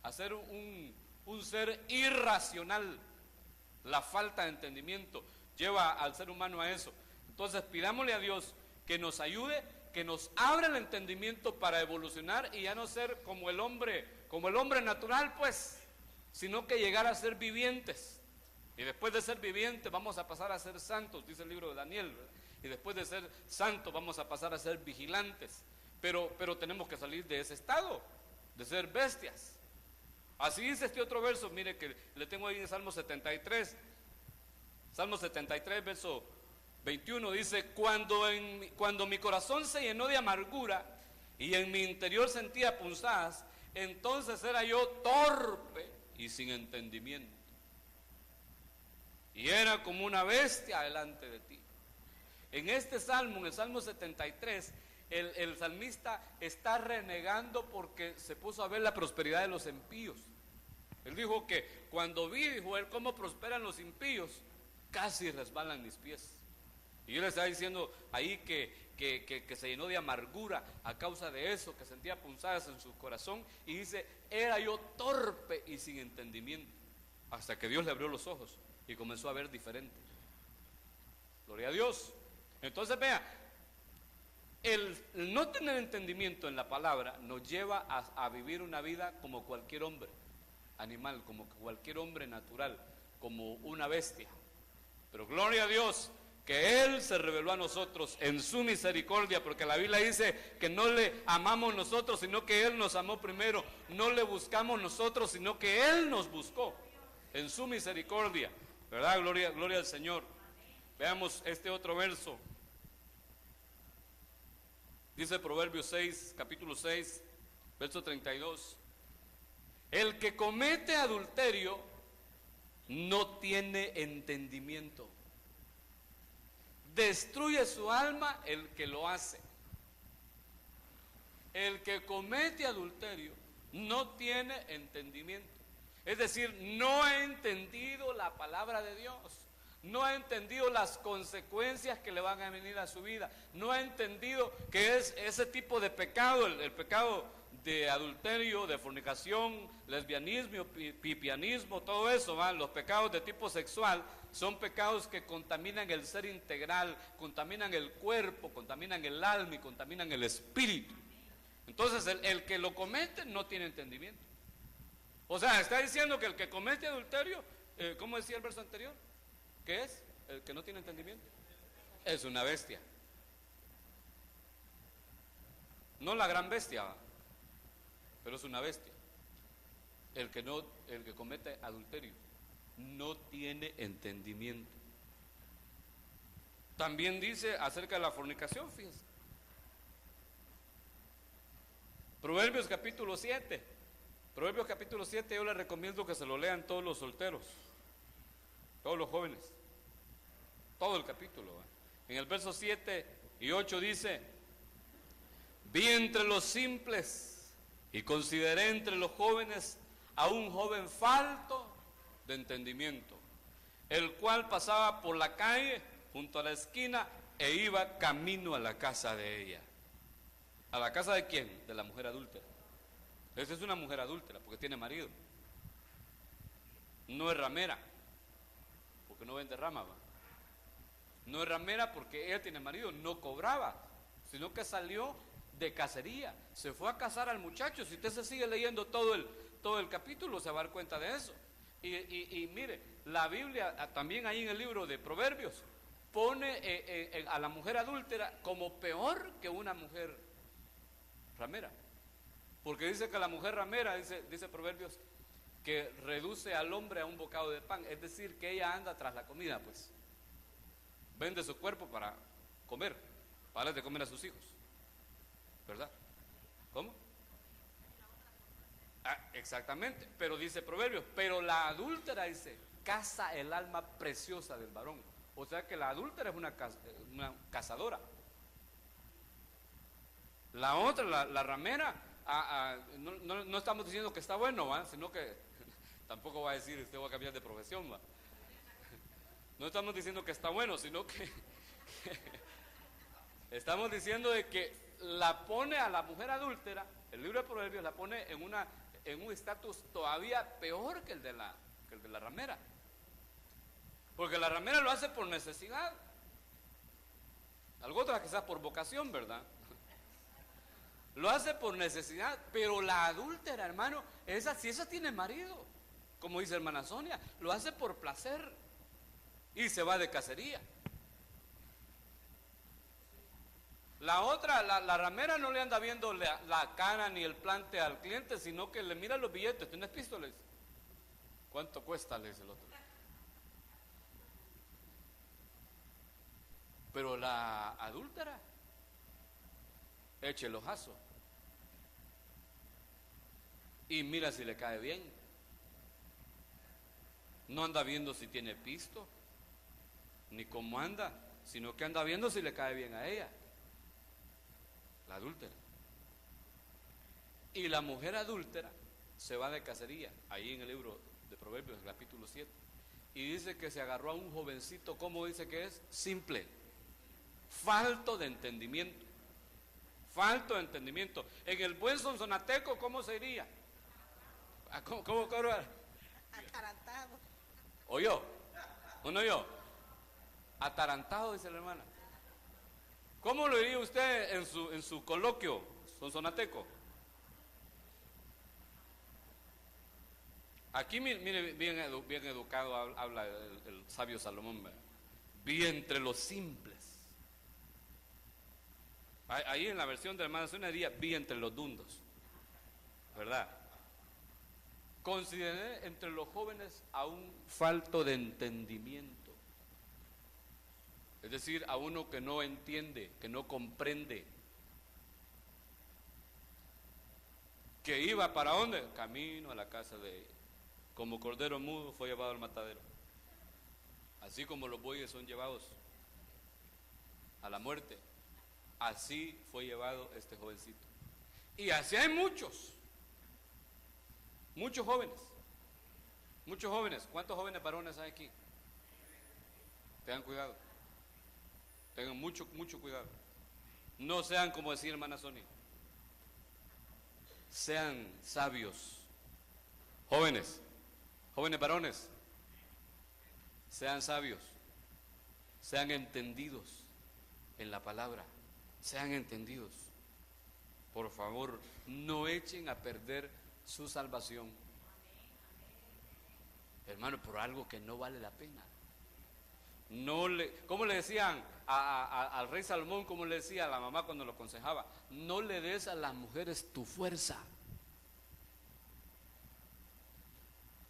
a ser un ser irracional. La falta de entendimiento lleva al ser humano a eso. Entonces pidámosle a Dios que nos ayude, que nos abra el entendimiento para evolucionar y ya no ser como el hombre natural, pues, sino que llegar a ser vivientes. Y después de ser vivientes vamos a pasar a ser santos, dice el libro de Daniel, ¿verdad? Y después de ser santos vamos a pasar a ser vigilantes. Pero tenemos que salir de ese estado, de ser bestias. Así dice este otro verso, mire que le tengo ahí en Salmo 73. Salmo 73, verso 21, dice: cuando mi corazón se llenó de amargura y en mi interior sentía punzadas, entonces era yo torpe y sin entendimiento, y era como una bestia delante de ti. En este salmo, en el Salmo 73, el salmista está renegando porque se puso a ver la prosperidad de los impíos. Él dijo que cuando dijo él, cómo prosperan los impíos, casi resbalan mis pies. Y yo le estaba diciendo ahí que se llenó de amargura a causa de eso, que sentía punzadas en su corazón, y dice: era yo torpe y sin entendimiento, hasta que Dios le abrió los ojos y comenzó a ver diferente. Gloria a Dios. Entonces vea, el no tener entendimiento en la palabra nos lleva a vivir una vida como cualquier hombre animal, como cualquier hombre natural, como una bestia. Pero gloria a Dios que Él se reveló a nosotros en su misericordia, porque la Biblia dice que no le amamos nosotros, sino que Él nos amó primero. No le buscamos nosotros, sino que Él nos buscó en su misericordia, ¿verdad? Gloria al Señor. Veamos este otro verso. Dice Proverbios 6, capítulo 6, verso 32. El que comete adulterio no tiene entendimiento. Destruye su alma el que lo hace. El que comete adulterio no tiene entendimiento. Es decir, no ha entendido la palabra de Dios. No ha entendido las consecuencias que le van a venir a su vida. No ha entendido que es ese tipo de pecado, el pecado de adulterio, de fornicación, lesbianismo, pipianismo, todo eso, ¿va? Los pecados de tipo sexual son pecados que contaminan el ser integral, contaminan el cuerpo, contaminan el alma y contaminan el espíritu. Entonces el que lo comete no tiene entendimiento. O sea, está diciendo que el que comete adulterio, ¿cómo decía el verso anterior? ¿Qué es? El que no tiene entendimiento es una bestia. No la gran bestia, pero es una bestia. El que comete adulterio no tiene entendimiento. También dice acerca de la fornicación, fíjense. Proverbios capítulo 7. Proverbios capítulo 7 yo les recomiendo que se lo lean todos los solteros, todos los jóvenes, todo el capítulo. En el verso 7 y 8 dice: vi entre los simples y consideré entre los jóvenes a un joven falto de entendimiento, el cual pasaba por la calle junto a la esquina e iba camino a la casa de ella. ¿A la casa de quién? De la mujer adúltera. Esa es una mujer adúltera porque tiene marido. No es ramera, porque no vende rama, ¿va? No es ramera porque ella tiene marido, no cobraba, sino que salió de cacería. Se fue a casar al muchacho. Si usted se sigue leyendo todo el capítulo, se va a dar cuenta de eso. Y mire, la Biblia también ahí en el libro de Proverbios pone a la mujer adúltera como peor que una mujer ramera. Porque dice que la mujer ramera, dice Proverbios, que reduce al hombre a un bocado de pan. Es decir, que ella anda tras la comida, pues. Vende su cuerpo para comer, para darle de comer a sus hijos. ¿Verdad? ¿Cómo? Exactamente, pero dice Proverbios, pero la adúltera, dice, caza el alma preciosa del varón. O sea que la adúltera es una cazadora. La otra, la ramera, no estamos diciendo que está bueno, ¿va? Sino que tampoco va a decir usted va a cambiar de profesión, ¿va? No estamos diciendo que está bueno, sino que estamos diciendo de que la pone a la mujer adúltera. El libro de Proverbios la pone en un estatus todavía peor que el de la ramera, porque la ramera lo hace por necesidad, algo otra quizás por vocación, ¿verdad? Lo hace por necesidad, pero la adúltera, hermano, si esa tiene marido, como dice hermana Sonia, lo hace por placer y se va de cacería. La otra, la ramera, no le anda viendo la cara ni el plante al cliente, sino que le mira los billetes. ¿Tienes pistoles? ¿Cuánto cuesta? Le dice el otro. Pero la adúltera eche el ojazo y mira si le cae bien. No anda viendo si tiene pisto ni cómo anda, sino que anda viendo si le cae bien a ella, la adúltera. Y la mujer adúltera se va de cacería, ahí en el libro de Proverbios, capítulo 7, y dice que se agarró a un jovencito, ¿cómo dice que es? Simple, falto de entendimiento. Falto de entendimiento. En el buen sonsonateco, ¿cómo se diría? ¿Cómo?
Atarantado.
¿Oyó? ¿O no oyó? Atarantado, dice la hermana. ¿Cómo lo diría usted en su coloquio sonsonateco? Aquí, mire, bien educado habla el sabio Salomón. Vi entre los simples. Ahí en la versión de la hermana Sonia diría, vi entre los dundos, ¿verdad? Consideré entre los jóvenes a un falto de entendimiento. Es decir, a uno que no entiende, que no comprende. Que iba ¿para dónde? Camino a la casa de ella. Como cordero mudo fue llevado al matadero. Así como los bueyes son llevados a la muerte, así fue llevado este jovencito. Y así hay muchos jóvenes. Muchos jóvenes. ¿Cuántos jóvenes varones hay aquí? Tengan cuidado. Tengan mucho cuidado. No sean como decía hermana Sonia. Sean sabios. Jóvenes varones. Sean sabios. Sean entendidos en la palabra. Sean entendidos. Por favor, no echen a perder su salvación, hermano, por algo que no vale la pena. ¿Cómo le decían al rey Salomón? ¿Cómo le decía a la mamá cuando lo aconsejaba? No le des a las mujeres tu fuerza.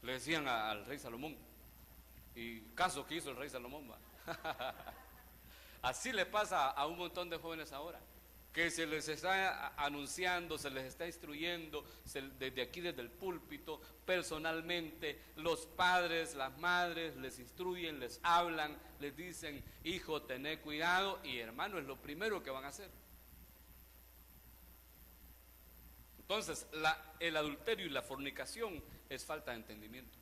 Le decían al rey Salomón. Y caso que hizo el rey Salomón, ¿va? Así le pasa a un montón de jóvenes ahora, que se les está anunciando, se les está instruyendo desde aquí, desde el púlpito, personalmente. Los padres, las madres les instruyen, les hablan, les dicen, hijo, tené cuidado, y hermano, es lo primero que van a hacer. Entonces, el adulterio y la fornicación es falta de entendimiento.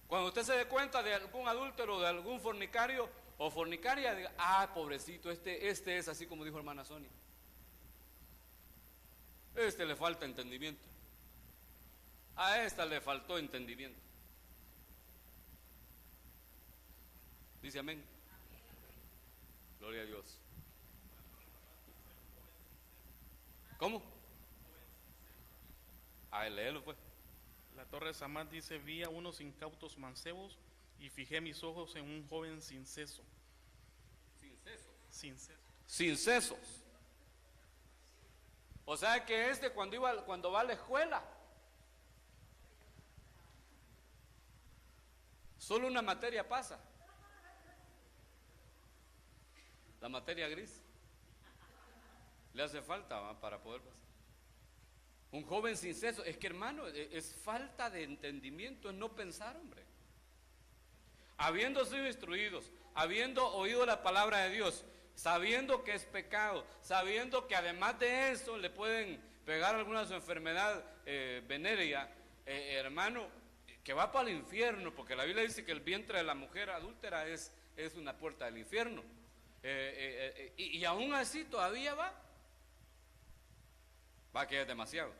Cuando usted se dé cuenta de algún adúltero, de algún fornicario, o fornicaria, diga, ah, pobrecito, este es así como dijo hermana Sonia. Este le falta entendimiento. A esta le faltó entendimiento. Dice amén. Gloria a Dios. ¿Cómo? Ah, léelo pues.
La Torre de Samad dice: vi a unos incautos mancebos y fijé mis ojos en un joven sin seso.
Sin seso.
Sin seso.
Sin sesos. O sea que cuando va a la escuela, solo una materia pasa. La materia gris. Le hace falta, ¿va?, para poder pasar. Un joven sin seso, es que hermano, es falta de entendimiento, es no pensar, hombre. Habiendo sido instruidos, habiendo oído la palabra de Dios, sabiendo que es pecado, sabiendo que además de eso le pueden pegar alguna su enfermedad venérea, hermano, que va para el infierno, porque la Biblia dice que el vientre de la mujer adúltera es una puerta del infierno, y aún así todavía va que es demasiado,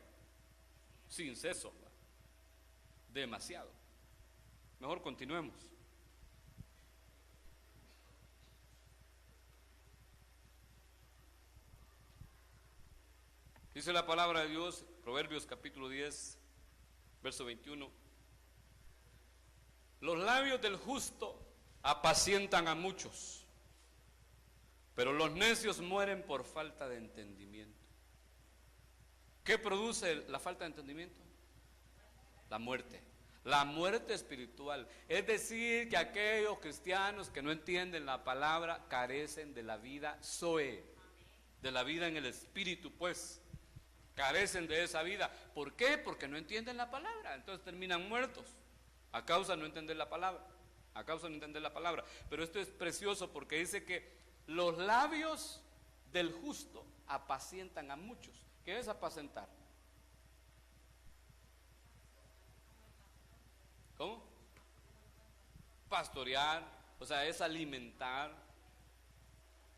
sin seso, demasiado. Mejor continuemos. Dice la palabra de Dios, Proverbios capítulo 10, verso 21. Los labios del justo apacientan a muchos, pero los necios mueren por falta de entendimiento. ¿Qué produce la falta de entendimiento? La muerte espiritual. Es decir, que aquellos cristianos que no entienden la palabra carecen de la vida Zoe, de la vida en el espíritu, pues. Carecen de esa vida. ¿Por qué? Porque no entienden la palabra. Entonces terminan muertos a causa de no entender la palabra. Pero esto es precioso porque dice que los labios del justo apacientan a muchos. ¿Qué es apacentar? ¿Cómo? Pastorear, o sea, es alimentar,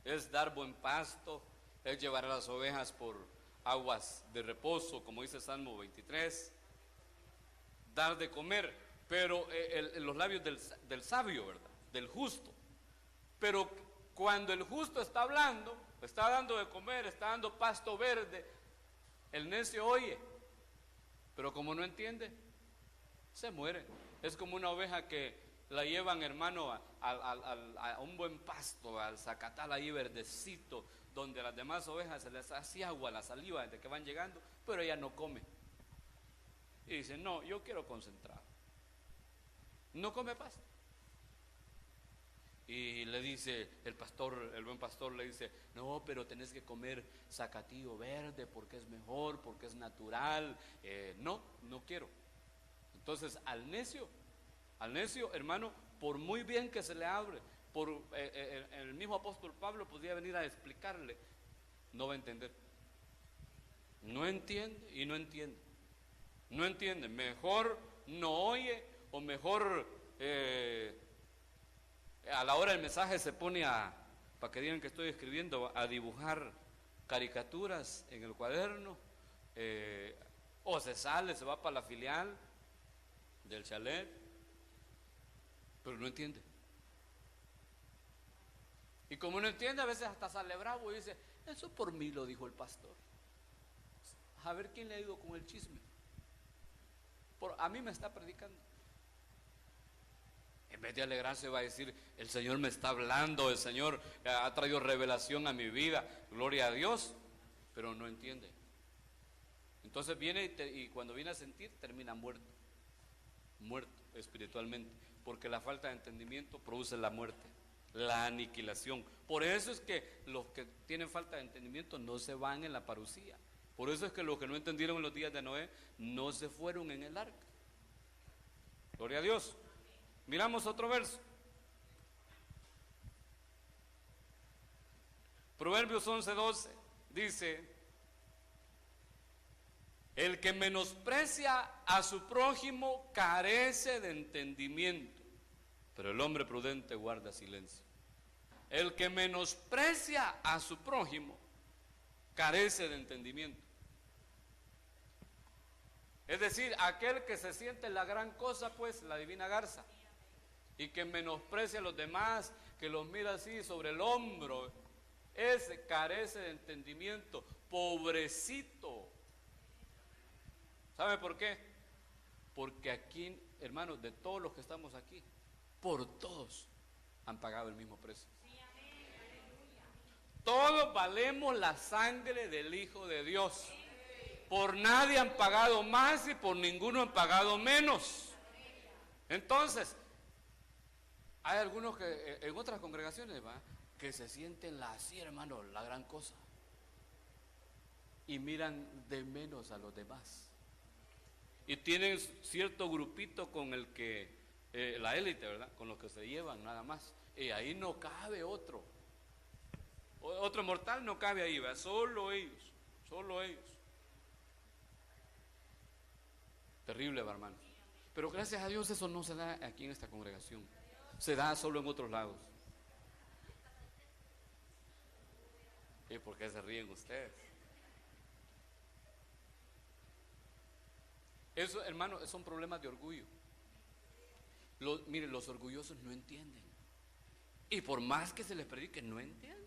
es dar buen pasto, es llevar a las ovejas por aguas de reposo, como dice Salmo 23, dar de comer, pero los labios del sabio, ¿verdad? Del justo. Pero cuando el justo está hablando, está dando de comer, está dando pasto verde, el necio oye, pero como no entiende, se muere. Es como una oveja que la llevan, hermano, a un buen pasto, al zacatal ahí verdecito, donde a las demás ovejas se les hace agua la saliva desde que van llegando, pero ella no come. Y dice, no, yo quiero concentrado. No come pasto. Y le dice el buen pastor le dice, no, pero tenés que comer zacatillo verde porque es mejor, porque es natural. No quiero. Entonces al necio, hermano, por muy bien que se le hable, el mismo apóstol Pablo podría venir a explicarle, no va a entender. No entiende y no entiende. No entiende, mejor no oye, o mejor a la hora del mensaje se pone para que digan que estoy escribiendo, a dibujar caricaturas en el cuaderno, o se va para la filial del chalet, pero no entiende. Y como no entiende, a veces hasta sale bravo y dice, eso por mí lo dijo el pastor. A ver quién le ha ido con el chisme. A mí me está predicando. En vez de alegrarse va a decir, el Señor me está hablando, el Señor ha traído revelación a mi vida, gloria a Dios, pero no entiende. Entonces viene y cuando viene a sentir termina muerto espiritualmente, porque la falta de entendimiento produce la muerte, la aniquilación. Por eso es que los que tienen falta de entendimiento no se van en la parucía. Por eso es que los que no entendieron en los días de Noé no se fueron en el arca. Gloria a Dios. Miramos otro verso. Proverbios 11:12 dice, el que menosprecia a su prójimo carece de entendimiento, pero el hombre prudente guarda silencio. El que menosprecia a su prójimo carece de entendimiento. Es decir, aquel que se siente la gran cosa, pues, la divina garza, y que menosprecia a los demás, que los mira así sobre el hombro, ese carece de entendimiento. Pobrecito. ¿Sabe por qué? Porque aquí, hermanos, de todos los que estamos aquí, por todos han pagado el mismo precio. Todos valemos la sangre del Hijo de Dios. Por nadie han pagado más y por ninguno han pagado menos. Entonces, hay algunos que en otras congregaciones que se sienten así, hermano, la gran cosa, y miran de menos a los demás. Y tienen cierto grupito con el que, la élite, ¿verdad? Con los que se llevan nada más. Y ahí no cabe otro. Otro mortal no cabe ahí, ¿verdad? Solo ellos, solo ellos. Terrible, hermano. Pero gracias a Dios eso no se da aquí en esta congregación. Se da solo en otros lados. ¿Y por qué se ríen ustedes? Eso, hermano, son problemas de orgullo. Miren, los orgullosos no entienden. Y por más que se les predique, no entienden.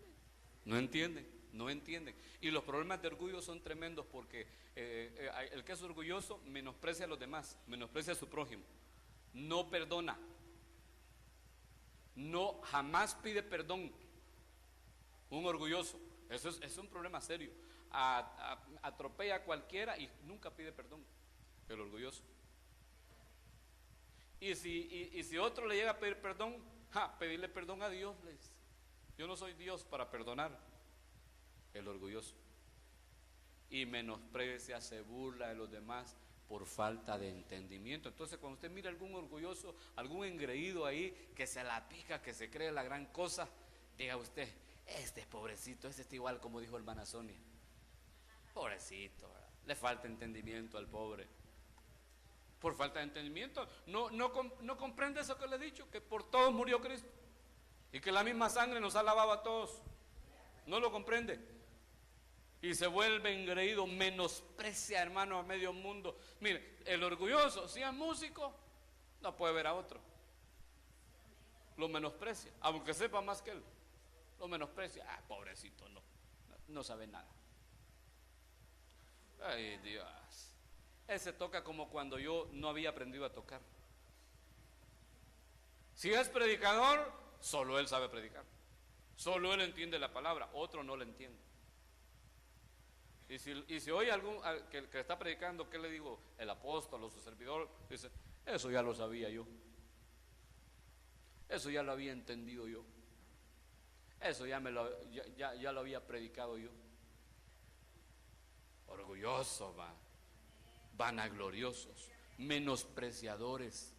No entienden, no entienden. Y los problemas de orgullo son tremendos porque el que es orgulloso menosprecia a los demás, menosprecia a su prójimo, no perdona, no jamás pide perdón. Un orgulloso, eso es un problema serio. Atropella a cualquiera y nunca pide perdón, el orgulloso. Y si otro le llega a pedir perdón, pedirle perdón a Dios, les dice. Yo no soy Dios para perdonar. El orgulloso. Y menosprecia, se burla de los demás por falta de entendimiento. Entonces, cuando usted mira algún orgulloso, algún engreído ahí que se la pica, que se cree la gran cosa, diga usted, este es pobrecito, este está igual como dijo hermana Sonia. Pobrecito, ¿verdad? Le falta entendimiento al pobre. Por falta de entendimiento. No comprende eso que le he dicho, que por todos murió Cristo. Y que la misma sangre nos ha lavado a todos. No lo comprende. Y se vuelve engreído, menosprecia, hermano, a medio mundo. Mire, el orgulloso, si es músico, no puede ver a otro. Lo menosprecia, aunque sepa más que él. Lo menosprecia. Pobrecito, no sabe nada. Ay, Dios. Ese toca como cuando yo no había aprendido a tocar. Si es predicador, solo él sabe predicar. Solo él entiende la palabra, otro no la entiende. Y si oye algún que está predicando, ¿qué le digo? El apóstol o su servidor, dice, eso ya lo sabía yo. Eso ya lo había entendido yo. Eso ya lo había predicado yo. Orgulloso, vanagloriosos, menospreciadores.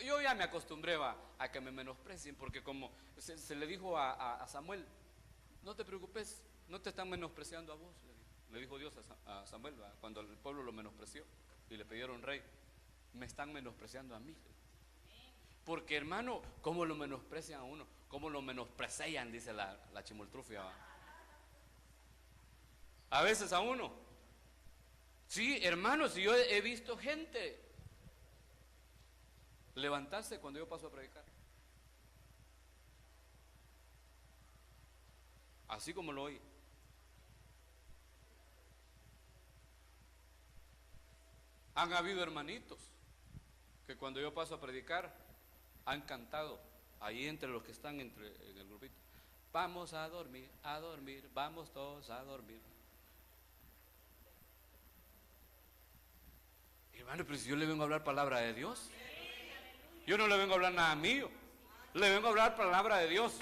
Yo ya me acostumbré a que me menosprecien, porque como se le dijo a Samuel, no te preocupes, no te están menospreciando a vos, le dijo Dios a Samuel, cuando el pueblo lo menospreció y le pidieron rey, me están menospreciando a mí. Porque, hermano, ¿cómo lo menosprecian a uno? ¿Cómo lo menosprecian? Dice la chimoltrufia. A veces a uno. Sí, hermano, si yo he visto gente levantarse cuando yo paso a predicar. Así como lo oí. Han habido hermanitos que cuando yo paso a predicar han cantado ahí entre los que están en el grupito. Vamos a dormir, vamos todos a dormir. Hermano, pero si yo le vengo a hablar palabra de Dios, yo no le vengo a hablar nada mío, le vengo a hablar palabra de Dios.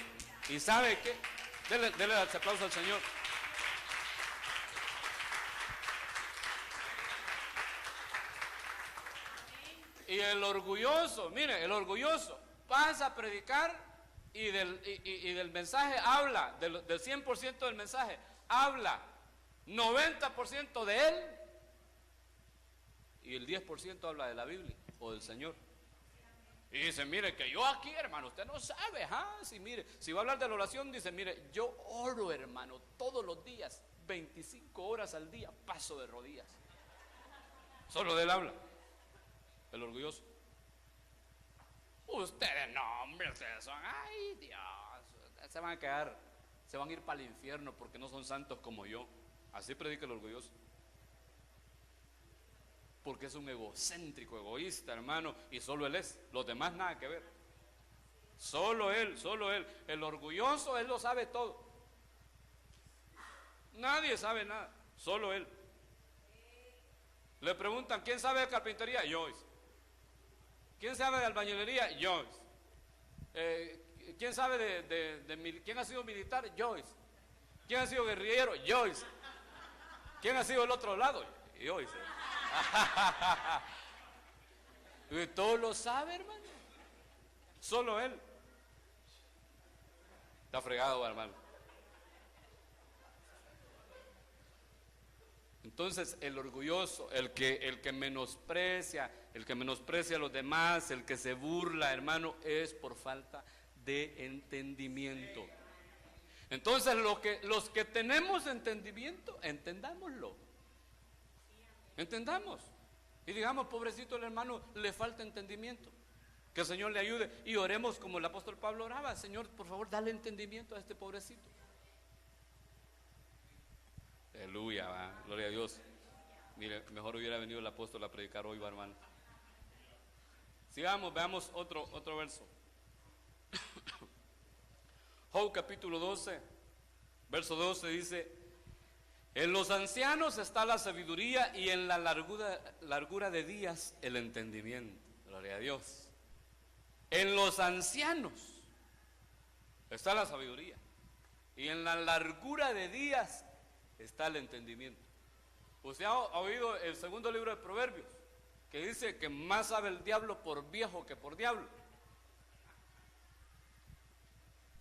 ¿Y sabe qué? Dele aplauso al Señor. Y el orgulloso, mire, el orgulloso pasa a predicar y del mensaje habla, del 100% del mensaje, habla 90% de él y el 10% habla de la Biblia o del Señor. Y dice, mire, que yo aquí, hermano, usted no sabe, si mire, si va a hablar de la oración, dice, mire, yo oro, hermano, todos los días, 25 horas al día, paso de rodillas. Solo de él habla, el orgulloso. Ustedes no, hombre, ustedes son, ay Dios, se van a quedar, se van a ir para el infierno porque no son santos como yo. Así predica el orgulloso. Porque es un egocéntrico, egoísta, hermano, y solo él es, los demás nada que ver. Solo él, el orgulloso, él lo sabe todo. Nadie sabe nada, solo él. Le preguntan, ¿quién sabe de carpintería? Joyce. ¿Quién sabe de albañilería? Joyce. ¿Quién sabe quién ha sido militar? Joyce. ¿Quién ha sido guerrillero? Joyce. ¿Quién ha sido del otro lado? Joyce. Y todo lo sabe, hermano. Solo él. Está fregado, hermano. Entonces el orgulloso, el que menosprecia a los demás, el que se burla, hermano, es por falta de entendimiento. Entonces los que tenemos entendimiento, entendámoslo. Entendamos. Y digamos, pobrecito el hermano, le falta entendimiento. Que el Señor le ayude. Y oremos como el apóstol Pablo oraba. Señor, por favor, dale entendimiento a este pobrecito. Aleluya, va. Gloria a Dios. Mire, mejor hubiera venido el apóstol a predicar hoy, va, hermano. Sigamos, veamos otro verso. Job capítulo 12, verso 12 dice: en los ancianos está la sabiduría y en la largura de días el entendimiento. Gloria a Dios. En los ancianos está la sabiduría y en la largura de días está el entendimiento. Usted ha oído el segundo libro de Proverbios, que dice que más sabe el diablo por viejo que por diablo.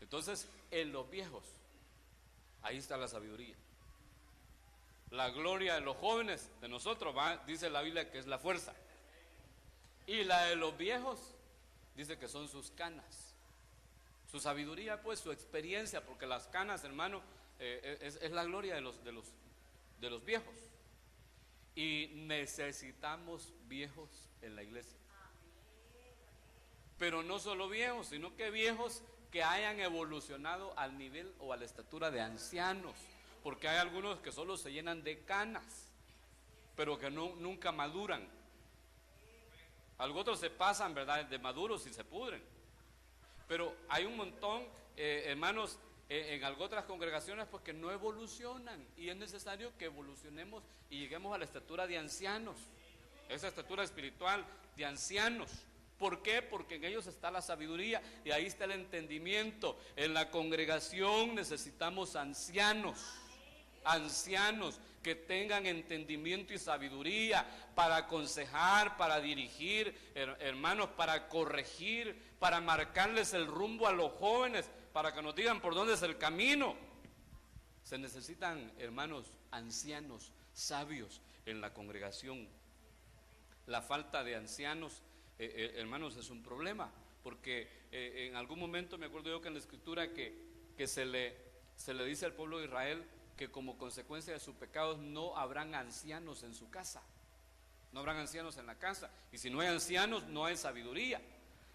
Entonces, en los viejos, ahí está la sabiduría. La gloria de los jóvenes, de nosotros, dice la Biblia que es la fuerza. Y la de los viejos, dice que son sus canas. Su sabiduría, pues, su experiencia, porque las canas, hermano, es la gloria de los viejos. Y necesitamos viejos en la iglesia. Pero no solo viejos, sino que viejos que hayan evolucionado al nivel o a la estatura de ancianos. Porque hay algunos que solo se llenan de canas, pero que nunca maduran. Algunos se pasan, ¿verdad?, de maduros y se pudren. Pero hay un montón, hermanos, en otras congregaciones, pues, que no evolucionan. Y es necesario que evolucionemos y lleguemos a la estatura de ancianos. Esa estatura espiritual de ancianos. ¿Por qué? Porque en ellos está la sabiduría y ahí está el entendimiento. En la congregación necesitamos ancianos que tengan entendimiento y sabiduría para aconsejar, para dirigir, hermanos, para corregir, para marcarles el rumbo a los jóvenes, para que nos digan por dónde es el camino. Se necesitan, hermanos, ancianos sabios en la congregación. La falta de ancianos, hermanos, es un problema, porque en algún momento me acuerdo yo que en la escritura que se le dice al pueblo de Israel que como consecuencia de sus pecados no habrán ancianos en su casa. No habrán ancianos en la casa. Y si no hay ancianos, no hay sabiduría.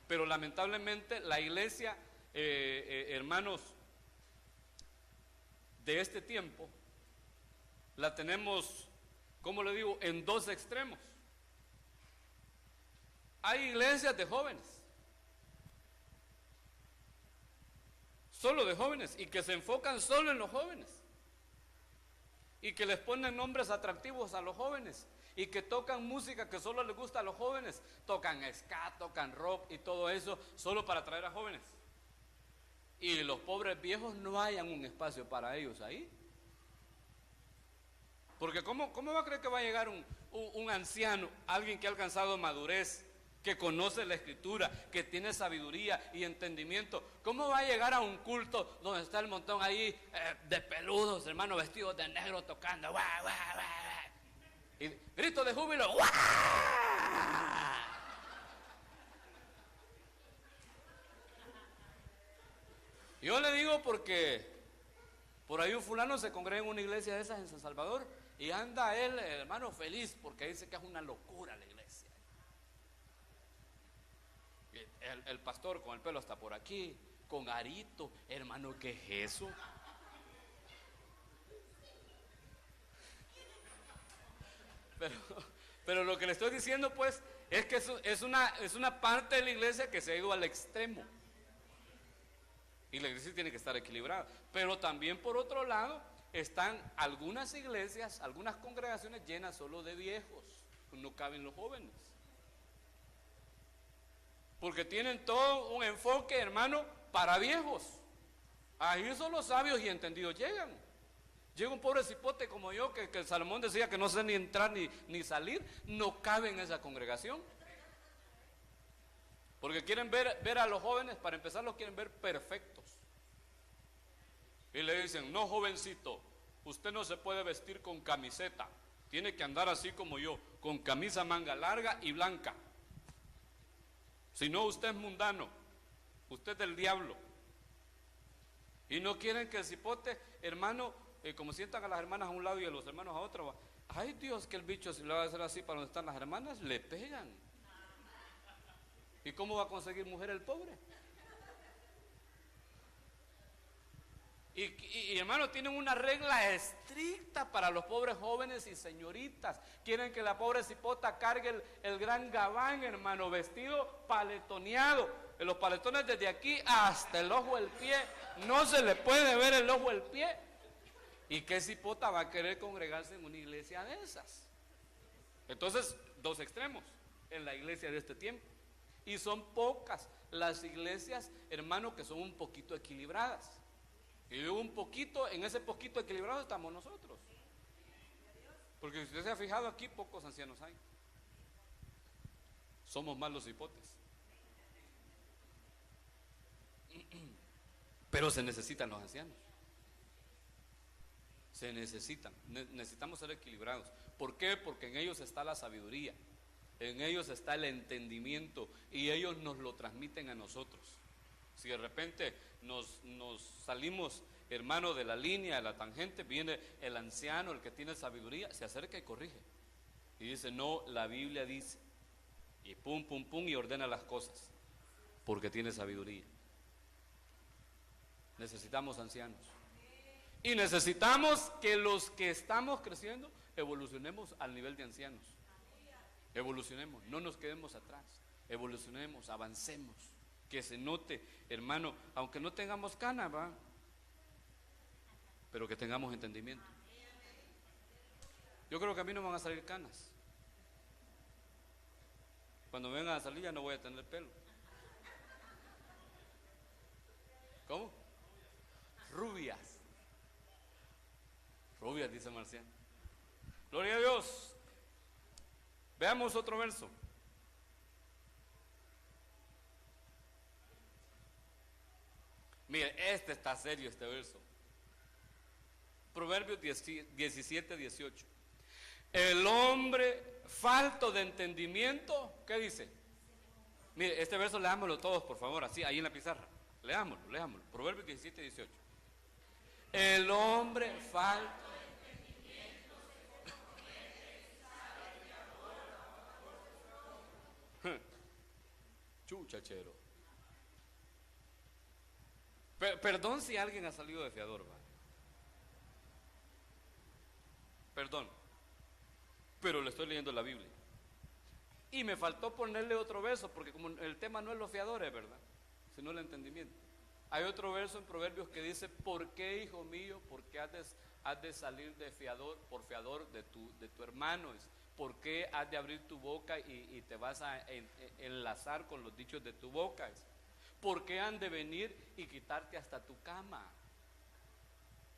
Pero lamentablemente la iglesia, hermanos, de este tiempo, la tenemos, ¿cómo le digo?, en dos extremos. Hay iglesias de jóvenes, solo de jóvenes, y que se enfocan solo en los jóvenes, y que les ponen nombres atractivos a los jóvenes, y que tocan música que solo les gusta a los jóvenes, tocan ska, tocan rock y todo eso, solo para atraer a jóvenes. Y los pobres viejos no hayan un espacio para ellos ahí. Porque ¿cómo va a creer que va a llegar un anciano, alguien que ha alcanzado madurez, que conoce la escritura, que tiene sabiduría y entendimiento? ¿Cómo va a llegar a un culto donde está el montón ahí de peludos, hermanos, vestidos de negro, tocando ¡guau, guau, guau! Y grito de júbilo ¡guau! Yo le digo porque por ahí un fulano se congrega en una iglesia de esas en San Salvador y anda él, hermano, feliz porque dice que es una locura la iglesia. El pastor con el pelo hasta por aquí, con arito, hermano, ¿qué es eso? Pero lo que le estoy diciendo pues es que es una parte de la iglesia que se ha ido al extremo. Y la iglesia tiene que estar equilibrada. Pero también por otro lado están algunas iglesias, algunas congregaciones llenas solo de viejos. No caben los jóvenes. Porque tienen todo un enfoque, hermano, para viejos. Ahí solo sabios y entendidos llegan. Llega un pobre cipote como yo, que el Salomón decía que no sé ni entrar ni salir, no cabe en esa congregación. Porque quieren ver a los jóvenes, para empezar los quieren ver perfectos. Y le dicen, no jovencito, usted no se puede vestir con camiseta, tiene que andar así como yo, con camisa manga larga y blanca. Si no, usted es mundano, usted es del diablo. Y no quieren que el cipote, hermano, como sientan a las hermanas a un lado y a los hermanos a otro, ay Dios, que el bicho si le va a hacer así para donde están las hermanas, le pegan. ¿Y cómo va a conseguir mujer el pobre? Y hermano, tienen una regla estricta para los pobres jóvenes y señoritas. Quieren que la pobre cipota cargue el gran gabán, hermano, vestido paletoneado. En los paletones desde aquí hasta el ojo del pie. No se le puede ver el ojo del pie. ¿Y qué cipota va a querer congregarse en una iglesia de esas? Entonces, dos extremos en la iglesia de este tiempo. Y son pocas las iglesias, hermano, que son un poquito equilibradas. Y un poquito, en ese poquito equilibrado estamos nosotros. Porque si usted se ha fijado aquí, pocos ancianos hay. Somos más los hipotes. Pero se necesitan los ancianos. Se necesitan. Necesitamos ser equilibrados. ¿Por qué? Porque en ellos está la sabiduría. En ellos está el entendimiento. Y ellos nos lo transmiten a nosotros. Si de repente nos salimos, hermano, de la línea, de la tangente, viene el anciano, el que tiene sabiduría, se acerca y corrige. Y dice, no, la Biblia dice. Y pum, pum, pum, y ordena las cosas. Porque tiene sabiduría. Necesitamos ancianos. Y necesitamos que los que estamos creciendo evolucionemos al nivel de ancianos. Evolucionemos, no nos quedemos atrás. Evolucionemos, avancemos. Que se note, hermano, aunque no tengamos cana, va, pero que tengamos entendimiento. Yo creo que a mí no me van a salir canas. Cuando me vengan a salir ya no voy a tener pelo. ¿Cómo? Rubias. Rubias, dice Marcial. Gloria a Dios. Veamos otro verso. Mire, este está serio, este verso. Proverbios 17, 18. El hombre falto de entendimiento, ¿qué dice? Mire, este verso leámoslo todos, por favor, así, ahí en la pizarra. Leámoslo. Proverbios 17, 18. El hombre falto de entendimiento se convierte. Chuchachero. Perdón si alguien ha salido de fiador, va. Perdón. Pero le estoy leyendo la Biblia. Y me faltó ponerle otro verso, porque como el tema no es los fiadores, ¿verdad? Sino el entendimiento. Hay otro verso en Proverbios que dice, ¿por qué, hijo mío, por qué has de salir de fiador, por fiador de tu hermano? ¿Por qué has de abrir tu boca y te vas a enlazar con los dichos de tu boca? ¿Por qué han de venir y quitarte hasta tu cama?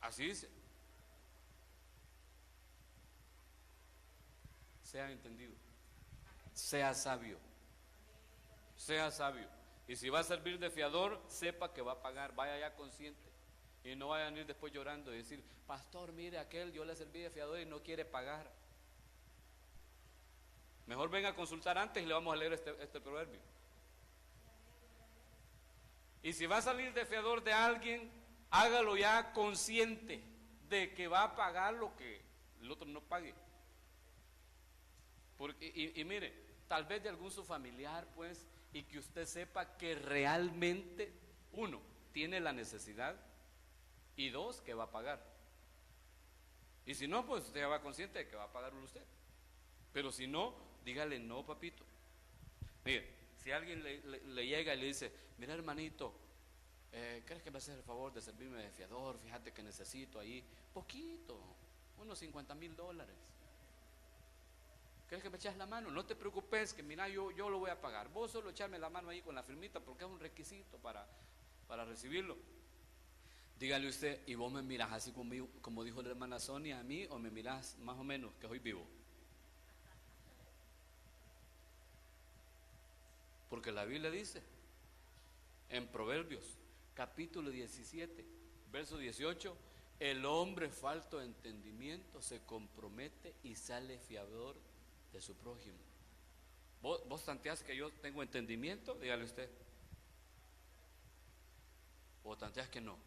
Así dice. Sea entendido. Sea sabio. Sea sabio. Y si va a servir de fiador, sepa que va a pagar. Vaya ya consciente. Y no vayan a ir después llorando y decir, pastor, mire aquel, yo le serví de fiador y no quiere pagar. Mejor venga a consultar antes y le vamos a leer este proverbio. Y si va a salir de fiador de alguien, hágalo ya consciente de que va a pagar lo que el otro no pague. Porque, y mire, tal vez de algún su familiar, pues, y que usted sepa que realmente, uno, tiene la necesidad, y dos, que va a pagar. Y si no, pues usted ya va consciente de que va a pagarlo usted. Pero si no, dígale no, papito. Mire, si alguien le llega y le dice, mira hermanito, ¿crees que me haces el favor de servirme de fiador? Fíjate que necesito ahí poquito, unos $50,000. ¿Crees que me echas la mano? No te preocupes, que mira, yo lo voy a pagar. Vos solo echarme la mano ahí con la firmita, porque es un requisito para recibirlo. Dígale usted, ¿y vos me mirás así como dijo la hermana Sonia a mí, o me mirás más o menos que soy vivo? Porque la Biblia dice en Proverbios capítulo 17 verso 18, el hombre falto de entendimiento se compromete y sale fiador de su prójimo. ¿Vos tanteás que yo tengo entendimiento? Dígale usted. ¿O tanteás que no?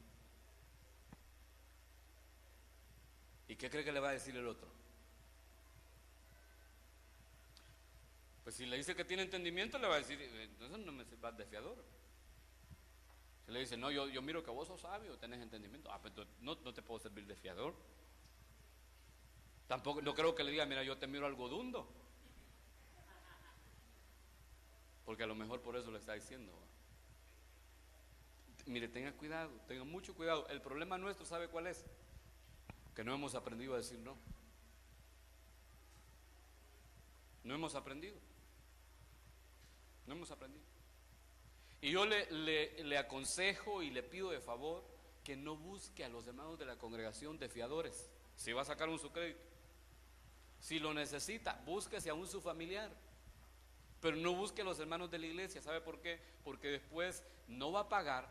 ¿Y qué cree que le va a decir el otro? Pues si le dice que tiene entendimiento, le va a decir, entonces no me sirvas de fiador. Si le dice, no, yo miro que vos sos sabio, tenés entendimiento, pues no te puedo servir de fiador. Tampoco, no creo que le diga, mira, yo te miro algo dundo. Porque a lo mejor por eso le está diciendo. Mire, tenga cuidado, tenga mucho cuidado. El problema nuestro, ¿sabe cuál es? Que no hemos aprendido a decir no. No hemos aprendido. No hemos aprendido. Y yo le aconsejo y le pido de favor que no busque a los hermanos de la congregación de fiadores. Si va a sacar un su crédito, si lo necesita, búsquese a un su familiar. Pero no busque a los hermanos de la iglesia. ¿Sabe por qué? Porque después no va a pagar,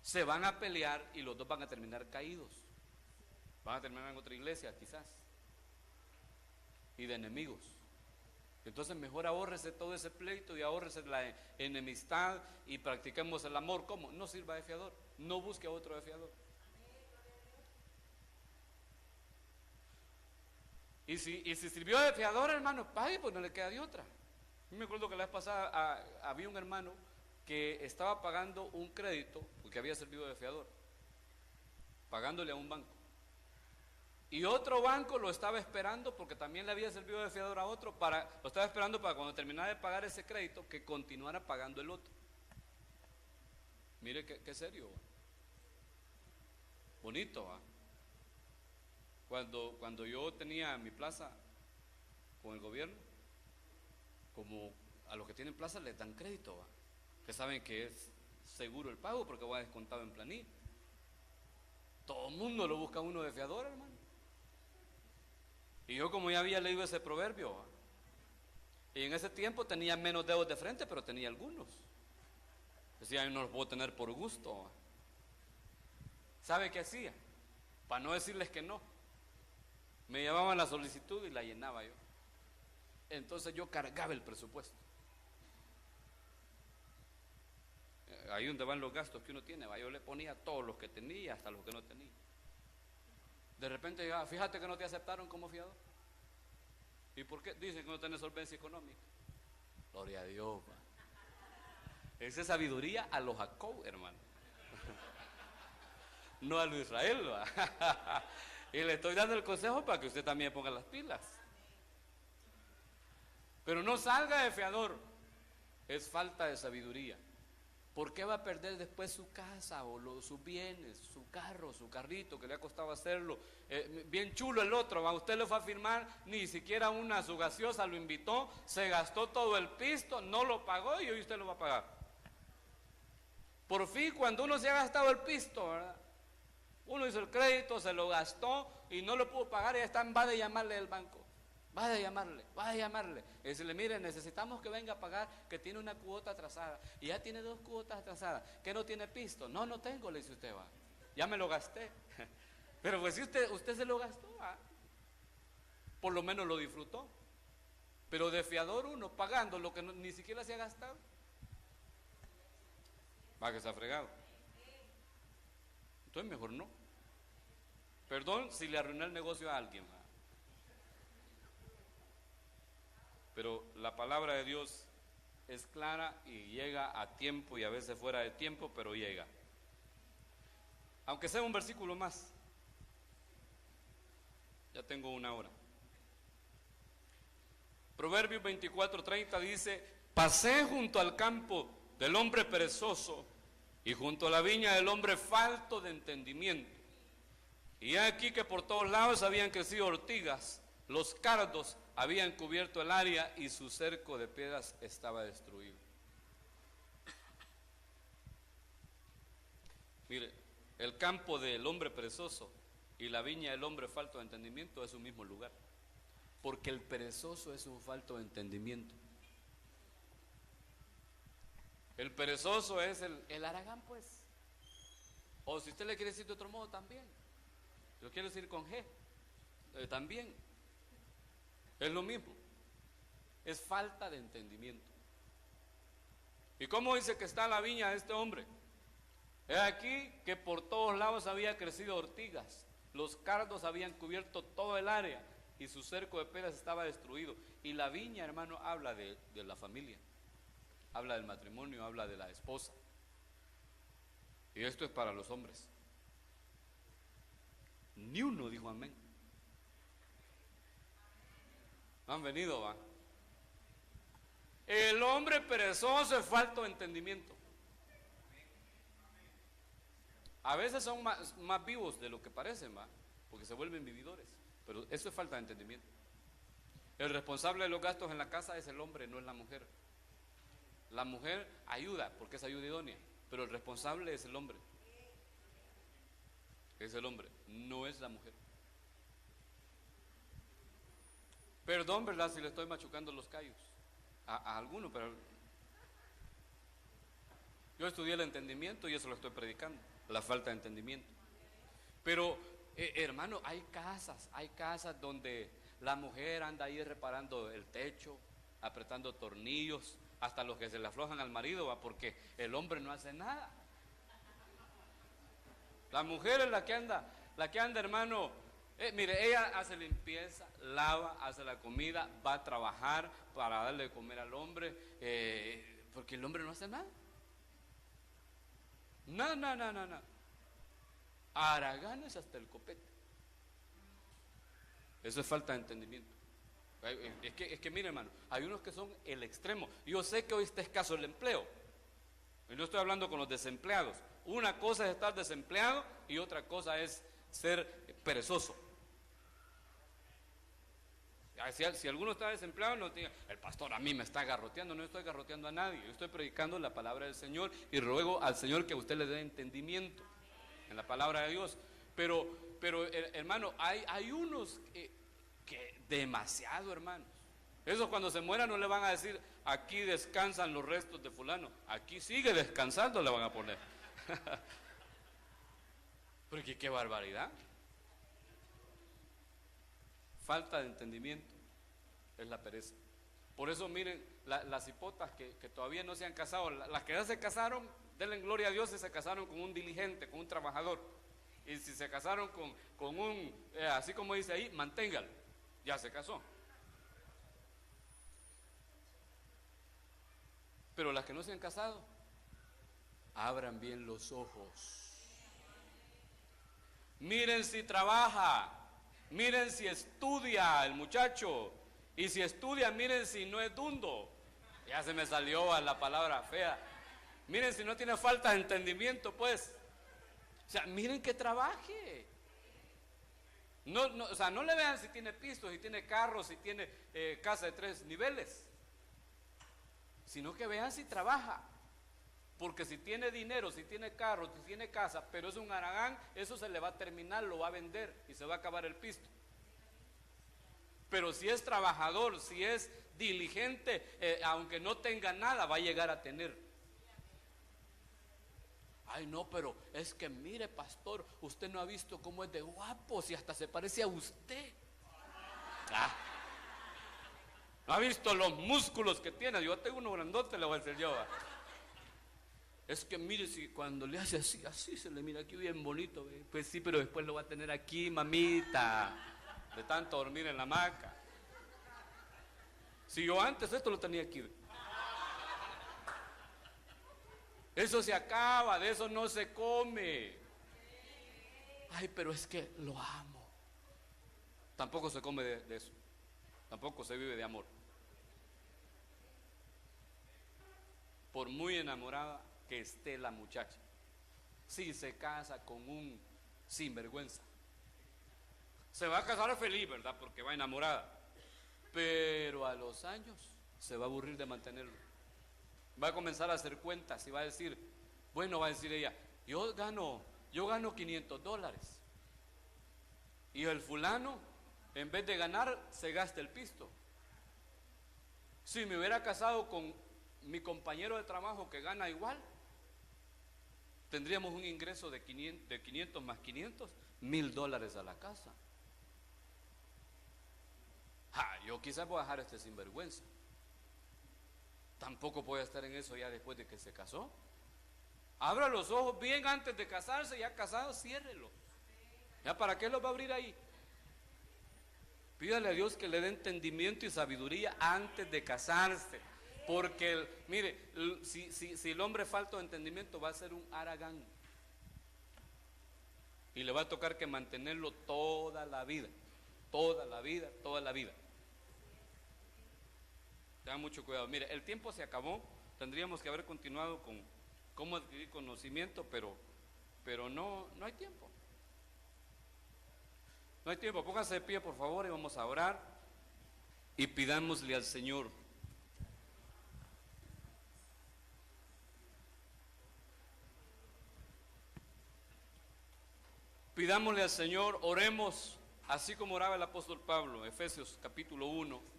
se van a pelear y los dos van a terminar caídos. Van a terminar en otra iglesia quizás, y de enemigos. Entonces mejor ahórrese todo ese pleito y ahórrese la enemistad y practiquemos el amor. ¿Cómo? No sirva de fiador, no busque a otro de fiador. Y si sirvió de fiador, hermano, pague, pues no le queda de otra. Yo me acuerdo que la vez pasada había un hermano que estaba pagando un crédito porque había servido de fiador, pagándole a un banco. Y otro banco lo estaba esperando porque también le había servido de fiador a otro, lo estaba esperando para cuando terminara de pagar ese crédito que continuara pagando el otro. Mire qué serio, ¿va? Bonito, ¿va? Cuando yo tenía mi plaza con el gobierno, como a los que tienen plaza les dan crédito, ¿va? Que saben que es seguro el pago porque va descontado en planilla. Todo el mundo lo busca uno de fiador, hermano. Y yo, como ya había leído ese proverbio, ¿va? Y en ese tiempo tenía menos dedos de frente, pero tenía algunos. Decía, yo no los puedo tener por gusto, ¿va? ¿Sabe qué hacía? Para no decirles que no, me llevaban la solicitud y la llenaba yo. Entonces yo cargaba el presupuesto. Ahí donde van los gastos que uno tiene, ¿va? Yo le ponía todos los que tenía, hasta los que no tenía. De repente llegaba, fíjate que no te aceptaron como fiador. ¿Y por qué? Dicen que no tenés solvencia económica. Gloria a Dios, ¿va? Esa es sabiduría a los Jacob, hermano. No a los Israel, ¿va? Y le estoy dando el consejo para que usted también ponga las pilas. Pero no salga de fiador, es falta de sabiduría. ¿Por qué va a perder después su casa o sus bienes, su carro, su carrito que le ha costado hacerlo? Bien chulo el otro, ¿va? Usted le fue a firmar, ni siquiera su gaseosa lo invitó, se gastó todo el pisto, no lo pagó y hoy usted lo va a pagar. Por fin, cuando uno se ha gastado el pisto, ¿verdad? Uno hizo el crédito, se lo gastó y no lo pudo pagar y ya están, va de llamarle del banco. Va a llamarle. Y decirle, mire, necesitamos que venga a pagar, que tiene una cuota atrasada. Y ya tiene 2 cuotas atrasadas. ¿Que no tiene pisto? No tengo, le dice usted, va. Ya me lo gasté. Pero pues si usted se lo gastó, ¿va? Por lo menos lo disfrutó. Pero de fiador uno, pagando lo que ni siquiera se ha gastado. va que está fregado. Entonces mejor no. Perdón si le arruiné el negocio a alguien, ¿va? Pero la palabra de Dios es clara y llega a tiempo y a veces fuera de tiempo, pero llega. Aunque sea un versículo más. Ya tengo una hora. Proverbios 24:30 dice: pasé junto al campo del hombre perezoso y junto a la viña del hombre falto de entendimiento. Y he aquí que por todos lados habían crecido ortigas, los cardos habían cubierto el área y su cerco de piedras estaba destruido. Mire, el campo del hombre perezoso y la viña del hombre falto de entendimiento es un mismo lugar, porque el perezoso es un falto de entendimiento. El perezoso es el haragán, pues. O si usted le quiere decir de otro modo, también. Si lo quiere decir con G, también. Es lo mismo. Es falta de entendimiento. ¿Y cómo dice que está la viña de este hombre? He aquí que por todos lados había crecido ortigas, los cardos habían cubierto todo el área y su cerco de piedras estaba destruido. Y la viña, hermano, habla de la familia, habla del matrimonio, habla de la esposa. Y esto es para los hombres. Ni uno dijo amén. Han venido, va. El hombre perezoso es falto de entendimiento. A veces son más vivos de lo que parecen, va, porque se vuelven vividores. Pero eso es falta de entendimiento. El responsable de los gastos en la casa es el hombre, no es la mujer. La mujer ayuda porque es ayuda idónea, pero el responsable es el hombre. Es el hombre, no es la mujer. Perdón, ¿verdad? Si le estoy machucando los callos a alguno, pero yo estudié el entendimiento y eso lo estoy predicando, la falta de entendimiento. Pero, hermano, hay casas donde la mujer anda ahí reparando el techo, apretando tornillos, hasta los que se le aflojan al marido, ¿va? Porque el hombre no hace nada. La mujer es la que anda, hermano. Mire, ella hace limpieza, lava, hace la comida, va a trabajar para darle de comer al hombre, porque el hombre no hace nada. Nada. Haraganes hasta el copete. Eso es falta de entendimiento. Es que mire, hermano, hay unos que son el extremo. Yo sé que hoy está escaso el empleo, y no estoy hablando con los desempleados. Una cosa es estar desempleado y otra cosa es ser perezoso. Si alguno está desempleado, no diga: el pastor a mí me está garroteando. No estoy garroteando a nadie, yo estoy predicando la palabra del Señor y ruego al Señor que a usted le dé entendimiento en la palabra de Dios. Pero hermano, hay unos que demasiado, hermanos. Esos cuando se mueran no le van a decir: aquí descansan los restos de fulano. Aquí sigue descansando, le van a poner. Porque qué barbaridad. Falta de entendimiento es la pereza. Por eso miren, las hipotas que todavía no se han casado, las que ya se casaron, denle gloria a Dios si se casaron con un diligente, con un trabajador. Y si se casaron con un, así como dice ahí, manténgalo, ya se casó. Pero las que no se han casado, abran bien los ojos. Miren si trabaja, miren si estudia el muchacho, y si estudia, miren si no es dundo. Ya se me salió a la palabra fea. Miren si no tiene falta de entendimiento, pues. O sea, miren que trabaje. O sea, no le vean si tiene pisos, si tiene carros, si tiene casa de 3 niveles, sino que vean si trabaja. Porque si tiene dinero, si tiene carro, si tiene casa, pero es un haragán, eso se le va a terminar, lo va a vender y se va a acabar el pisto. Pero si es trabajador, si es diligente, aunque no tenga nada, va a llegar a tener. Ay, no, pero es que mire, pastor, usted no ha visto cómo es de guapo, si hasta se parece a usted. ¿No ha visto los músculos que tiene? Yo tengo uno grandote, le voy a decir yo. es que mire, si cuando le hace así, así se le mira aquí bien bonito, ¿ve? Pues sí, pero después lo va a tener aquí, mamita, de tanto dormir en la hamaca. Si yo antes esto lo tenía aquí, ¿ve? Eso se acaba, de eso no se come. Ay, pero es que lo amo. Tampoco se come de eso. Tampoco se vive de amor. Por muy enamorada que esté la muchacha, si se casa con un sinvergüenza, se va a casar feliz, ¿verdad? Porque va enamorada. Pero a los años se va a aburrir de mantenerlo. Va a comenzar a hacer cuentas y va a decir, bueno, va a decir ella, yo gano $500. Y el fulano, en vez de ganar, se gasta el pisto. Si me hubiera casado con mi compañero de trabajo que gana igual, tendríamos un ingreso de 500 más 500, $1,000 a la casa. Yo quizás voy a dejar este sinvergüenza. Tampoco puede estar en eso ya después de que se casó. Abra los ojos bien antes de casarse, ya casado, ciérrelo. ¿Ya para qué los va a abrir ahí? Pídale a Dios que le dé entendimiento y sabiduría antes de casarse. Porque, mire, si el hombre falta de entendimiento, va a ser un haragán. Y le va a tocar que mantenerlo toda la vida. Toda la vida, toda la vida. Tengan mucho cuidado. Mire, el tiempo se acabó. Tendríamos que haber continuado con cómo adquirir conocimiento, pero no hay tiempo. No hay tiempo. Pónganse de pie, por favor, y vamos a orar y pidámosle al Señor. Pidámosle al Señor, oremos así como oraba el apóstol Pablo, Efesios capítulo 1.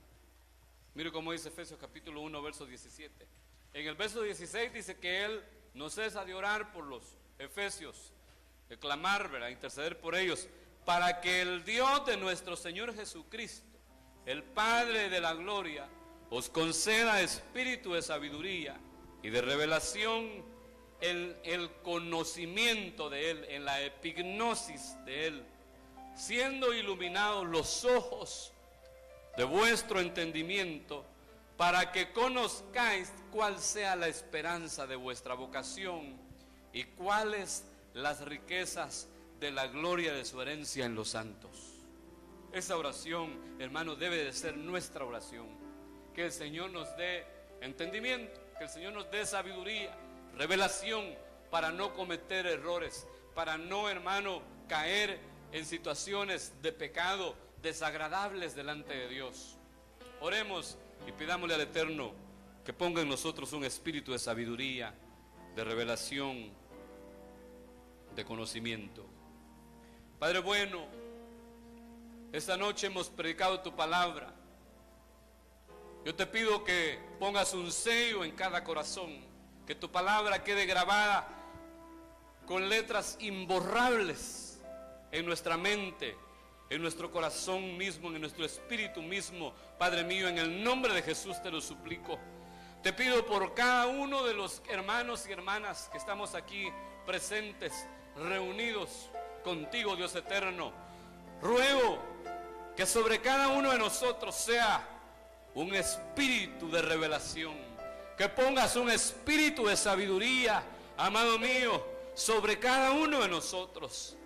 Mire cómo dice Efesios capítulo 1, verso 17. En el verso 16 dice que él no cesa de orar por los efesios, de clamar, ¿verdad?, interceder por ellos, para que el Dios de nuestro Señor Jesucristo, el Padre de la gloria, os conceda espíritu de sabiduría y de revelación en el conocimiento de Él, en la epignosis de Él, siendo iluminados los ojos de vuestro entendimiento, para que conozcáis cuál sea la esperanza de vuestra vocación y cuáles las riquezas de la gloria de su herencia en los santos. Esa oración, hermano, debe de ser nuestra oración. Que el Señor nos dé entendimiento, que el Señor nos dé sabiduría, revelación, para no cometer errores, para no, hermano, caer en situaciones de pecado desagradables delante de Dios. Oremos y pidámosle al Eterno que ponga en nosotros un espíritu de sabiduría, de revelación, de conocimiento. Padre bueno, esta noche hemos predicado tu palabra. Yo te pido que pongas un sello en cada corazón, que tu palabra quede grabada con letras imborrables en nuestra mente, en nuestro corazón mismo, en nuestro espíritu mismo. Padre mío, en el nombre de Jesús te lo suplico. Te pido por cada uno de los hermanos y hermanas que estamos aquí presentes, reunidos contigo, Dios eterno. Ruego que sobre cada uno de nosotros sea un espíritu de revelación, que pongas un espíritu de sabiduría, amado mío, sobre cada uno de nosotros.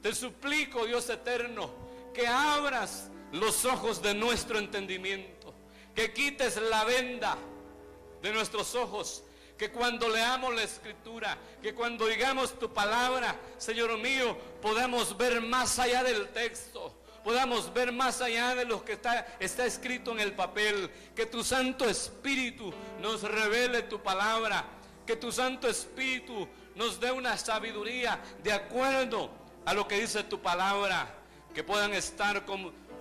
Te suplico, Dios eterno, que abras los ojos de nuestro entendimiento, que quites la venda de nuestros ojos, que cuando leamos la Escritura, que cuando digamos tu palabra, Señor mío, podamos ver más allá del texto, podamos ver más allá de lo que está escrito en el papel. Que tu Santo Espíritu nos revele tu palabra, que tu Santo Espíritu nos dé una sabiduría de acuerdo a lo que dice tu palabra, que puedan estar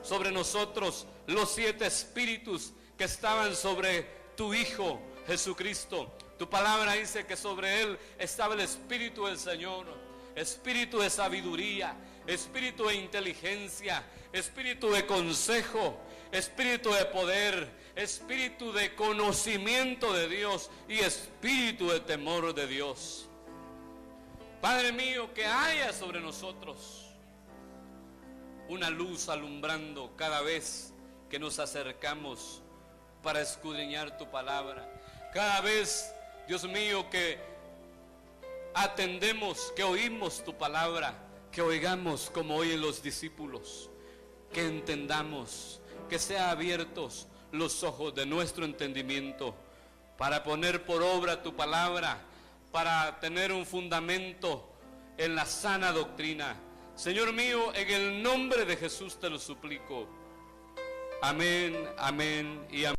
sobre nosotros los 7 espíritus que estaban sobre tu Hijo Jesucristo. Tu palabra dice que sobre Él estaba el Espíritu del Señor, espíritu de sabiduría, espíritu de inteligencia, espíritu de consejo, espíritu de poder, espíritu de conocimiento de Dios y espíritu de temor de Dios. Padre mío, que haya sobre nosotros una luz alumbrando cada vez que nos acercamos para escudriñar tu palabra. Cada vez, Dios mío, que atendemos, que oímos tu palabra, que oigamos como oyen los discípulos, que entendamos, que sean abiertos los ojos de nuestro entendimiento para poner por obra tu palabra, para tener un fundamento en la sana doctrina. Señor mío, en el nombre de Jesús te lo suplico. Amén, amén y amén.